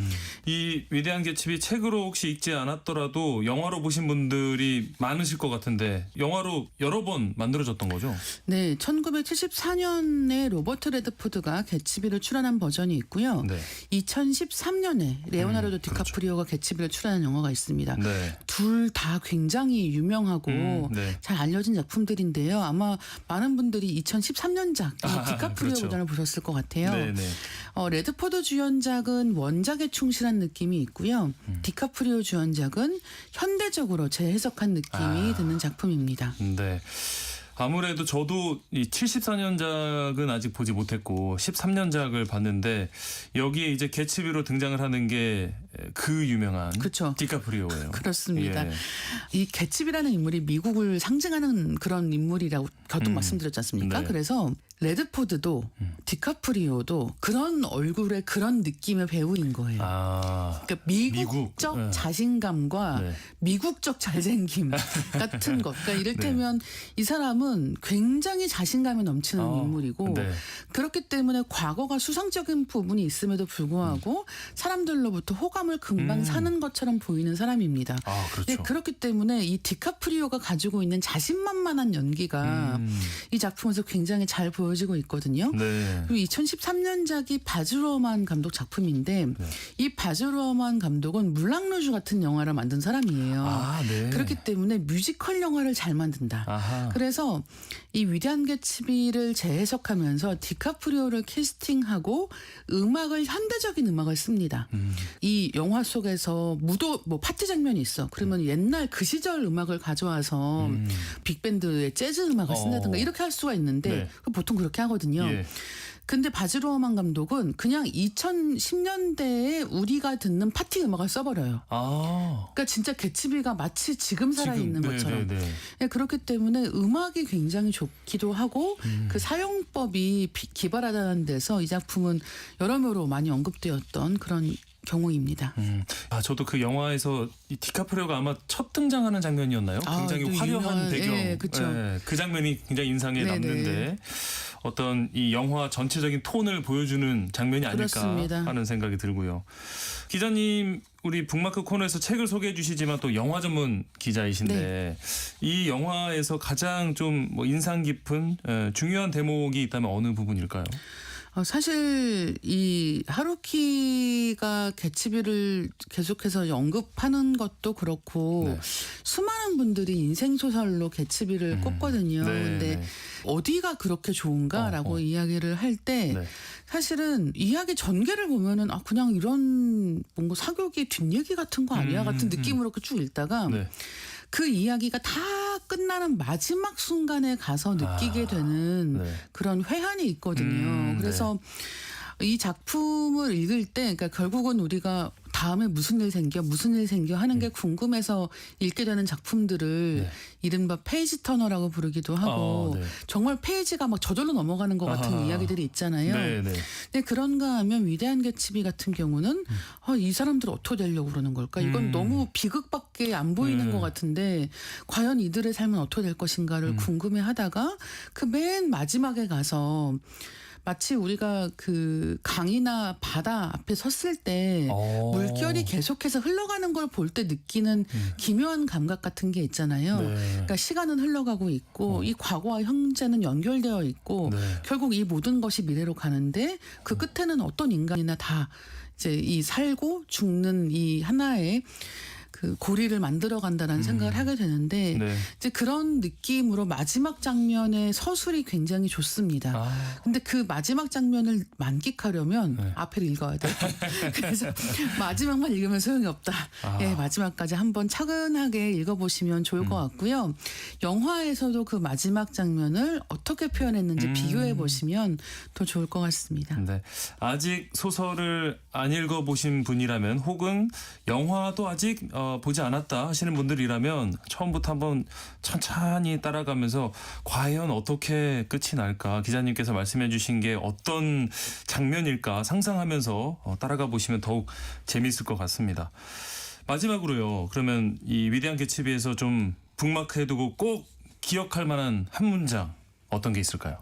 이 위대한 개츠비 책으로 혹시 읽지 않았더라도 영화로 보신 분들이 많으실 것 같은데 영화로 여러 번 만들어졌던 거죠? 네, 1974년에 로버트 레드포드가 개츠비를 출연한 버전이 있고요. 네. 2013년에 레오나르도 디카프리오가 개츠비를 출연한 영화가 있습니다. 네. 둘 다 굉장히 유명하고 네. 잘 알려진 작품들인데요. 아마 많은 분들이 2013년작 디카프리오 그렇죠. 버전을 보셨을 것 같아요. 네네. 레드포드 주연작은 원작에 충실한 느낌이 있고요. 디카프리오 주연작은 현대적으로 재해석한 느낌이 드는 작품입니다. 네. 아무래도 저도 이 74년작은 아직 보지 못했고 13년작을 봤는데 여기에 이제 개츠비로 등장을 하는 게 그 유명한 그렇죠. 디카프리오예요. 그렇습니다. 예. 이 개츠비라는 인물이 미국을 상징하는 그런 인물이라고 거듭 말씀드렸지 않습니까? 네. 그래서 레드포드도 디카프리오도 그런 얼굴의 그런 느낌의 배우인 거예요. 그러니까 미국적 미국. 자신감과 네. 미국적 잘생김 같은 것. 그러니까 이를테면 이 사람은 굉장히 자신감이 넘치는 인물이고 네. 그렇기 때문에 과거가 수상적인 부분이 있음에도 불구하고 사람들로부터 호감을 금방 사는 것처럼 보이는 사람입니다. 그렇죠. 네, 그렇기 때문에 이 디카프리오가 가지고 있는 자신만만한 연기가 이 작품에서 굉장히 잘 보여지고 있거든요. 네. 그리고 2013년작이 바즈 루어만 감독 작품인데 이 바즈 루어만 감독은 물랑루즈 같은 영화를 만든 사람이에요. 네. 그렇기 때문에 뮤지컬 영화를 잘 만든다. 아하. 그래서 이 위대한 개츠비를 재해석하면서 디카프리오를 캐스팅하고 음악을 현대적인 음악을 씁니다. 이 영화 속에서 파티 장면이 있어. 그러면 옛날 그 시절 음악을 가져와서 빅밴드의 재즈 음악을 쓴다든가 이렇게 할 수가 있는데 보통 그렇게 하거든요. 예. 근데 바즈 루어만 감독은 그냥 2010년대에 우리가 듣는 파티 음악을 써버려요. 그러니까 진짜 개츠비가 마치 지금 살아있는 것처럼. 네, 그렇기 때문에 음악이 굉장히 좋기도 하고 그 사용법이 기발하다는 데서 이 작품은 여러모로 많이 언급되었던 그런 경우입니다. 저도 그 영화에서 이 디카프리오가 아마 첫 등장하는 장면이었나요? 굉장히 화려한 배경. 그렇죠. 그 장면이 굉장히 인상에 네네. 남는데 어떤 이 영화 전체적인 톤을 보여주는 장면이 아닐까 그렇습니다. 하는 생각이 들고요. 기자님 우리 북마크 코너에서 책을 소개해 주시지만 또 영화 전문 기자이신데 이 영화에서 가장 좀 인상 깊은 중요한 대목이 있다면 어느 부분일까요? 사실 이 하루키가 개츠비를 계속해서 언급하는 것도 그렇고 수많은 분들이 인생 소설로 개츠비를 꼽거든요. 근데 어디가 그렇게 좋은가라고 이야기를 할 때 사실은 이야기 전개를 보면은 그냥 이런 뭔가 사교기 뒷얘기 같은 거 아니야 같은 느낌으로 쭉 읽다가 그 이야기가 다 끝나는 마지막 순간에 가서 느끼게 되는 그런 회한이 있거든요. 그래서 이 작품을 읽을 때 그러니까 결국은 우리가 다음에 무슨 일 생겨 하는 게 궁금해서 읽게 되는 작품들을 이른바 페이지 터너라고 부르기도 하고 정말 페이지가 막 저절로 넘어가는 것 같은 이야기들이 있잖아요. 근데 그런가 하면 위대한 개츠비 같은 경우는 이 사람들 어떻게 되려고 그러는 걸까? 이건 너무 비극밖에 안 보이는 것 같은데 과연 이들의 삶은 어떻게 될 것인가를 궁금해하다가 그 맨 마지막에 가서 마치 우리가 그 강이나 바다 앞에 섰을 때 물결이 계속해서 흘러가는 걸 볼 때 느끼는 기묘한 감각 같은 게 있잖아요. 네. 그러니까 시간은 흘러가고 있고 이 과거와 현재는 연결되어 있고 네. 결국 이 모든 것이 미래로 가는데 그 끝에는 어떤 인간이나 다 이제 이 살고 죽는 이 하나의 그 고리를 만들어 간다라는 생각을 하게 되는데 네. 이제 그런 느낌으로 마지막 장면의 서술이 굉장히 좋습니다. 근데 그 마지막 장면을 만끽하려면 앞을 읽어야 돼요. 그래서 마지막만 읽으면 소용이 없다. 예, 마지막까지 한번 차근하게 읽어보시면 좋을 것 같고요. 영화에서도 그 마지막 장면을 어떻게 표현했는지 비교해 보시면 더 좋을 것 같습니다. 네. 아직 소설을 안 읽어보신 분이라면 혹은 영화도 아직 보지 않았다 하시는 분들이라면 처음부터 한번 천천히 따라가면서 과연 어떻게 끝이 날까, 기자님께서 말씀해 주신 게 어떤 장면일까 상상하면서 따라가 보시면 더욱 재미있을 것 같습니다. 마지막으로요. 그러면 이 위대한 개츠비에서 좀 북마크해두고 꼭 기억할 만한 한 문장 어떤 게 있을까요?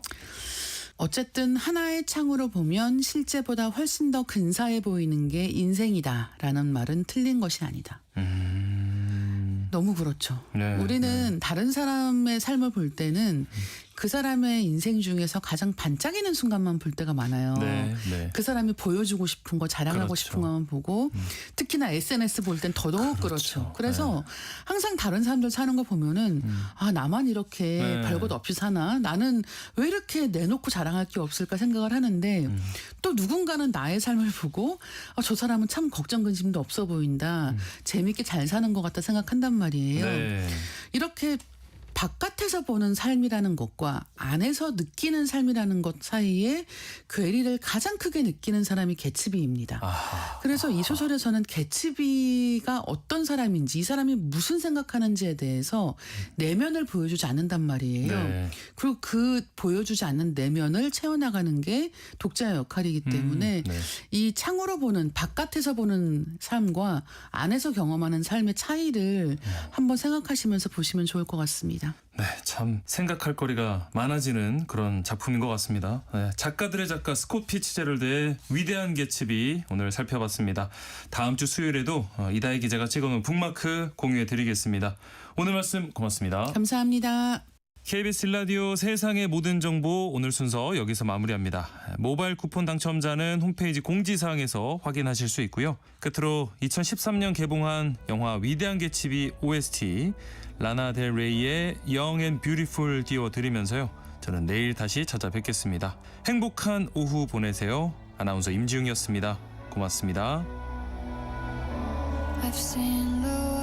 어쨌든 하나의 창으로 보면 실제보다 훨씬 더 근사해 보이는 게 인생이다라는 말은 틀린 것이 아니다. 너무 그렇죠. 네, 우리는 다른 사람의 삶을 볼 때는 그 사람의 인생 중에서 가장 반짝이는 순간만 볼 때가 많아요. 네, 네. 그 사람이 보여주고 싶은 거, 자랑하고 그렇죠. 싶은 것만 보고 특히나 SNS 볼 땐 더더욱 그렇죠. 그래서 항상 다른 사람들 사는 거 보면은 아, 나만 이렇게 별것 없이 사나? 나는 왜 이렇게 내놓고 자랑할 게 없을까 생각을 하는데 또 누군가는 나의 삶을 보고 아, 저 사람은 참 걱정 근심도 없어 보인다. 재밌게 잘 사는 것 같다 생각한단 말이에요. 네. 이렇게 바깥에서 보는 삶이라는 것과 안에서 느끼는 삶이라는 것 사이에 괴리를 가장 크게 느끼는 사람이 개츠비입니다. 그래서 이 소설에서는 개츠비가 어떤 사람인지, 이 사람이 무슨 생각하는지에 대해서 내면을 보여주지 않는단 말이에요. 네. 그리고 그 보여주지 않는 내면을 채워나가는 게 독자의 역할이기 때문에 네. 이 창으로 보는, 바깥에서 보는 삶과 안에서 경험하는 삶의 차이를 한번 생각하시면서 보시면 좋을 것 같습니다. 네, 참 생각할 거리가 많아지는 그런 작품인 것 같습니다. 네, 작가들의 작가 스콧 피츠제럴드의 위대한 개츠비 오늘 살펴봤습니다. 다음 주 수요일에도 이다희 기자가 찍어놓은 북마크 공유해드리겠습니다. 오늘 말씀 고맙습니다. 감사합니다. KBS 라디오 세상의 모든 정보 오늘 순서 여기서 마무리합니다. 모바일 쿠폰 당첨자는 홈페이지 공지사항에서 확인하실 수 있고요. 끝으로 2013년 개봉한 영화 위대한 개츠비 OST 라나 델 레이의 Young and Beautiful 띄워드리면서요. 저는 내일 다시 찾아뵙겠습니다. 행복한 오후 보내세요. 아나운서 임지웅이었습니다. 고맙습니다. I've seen the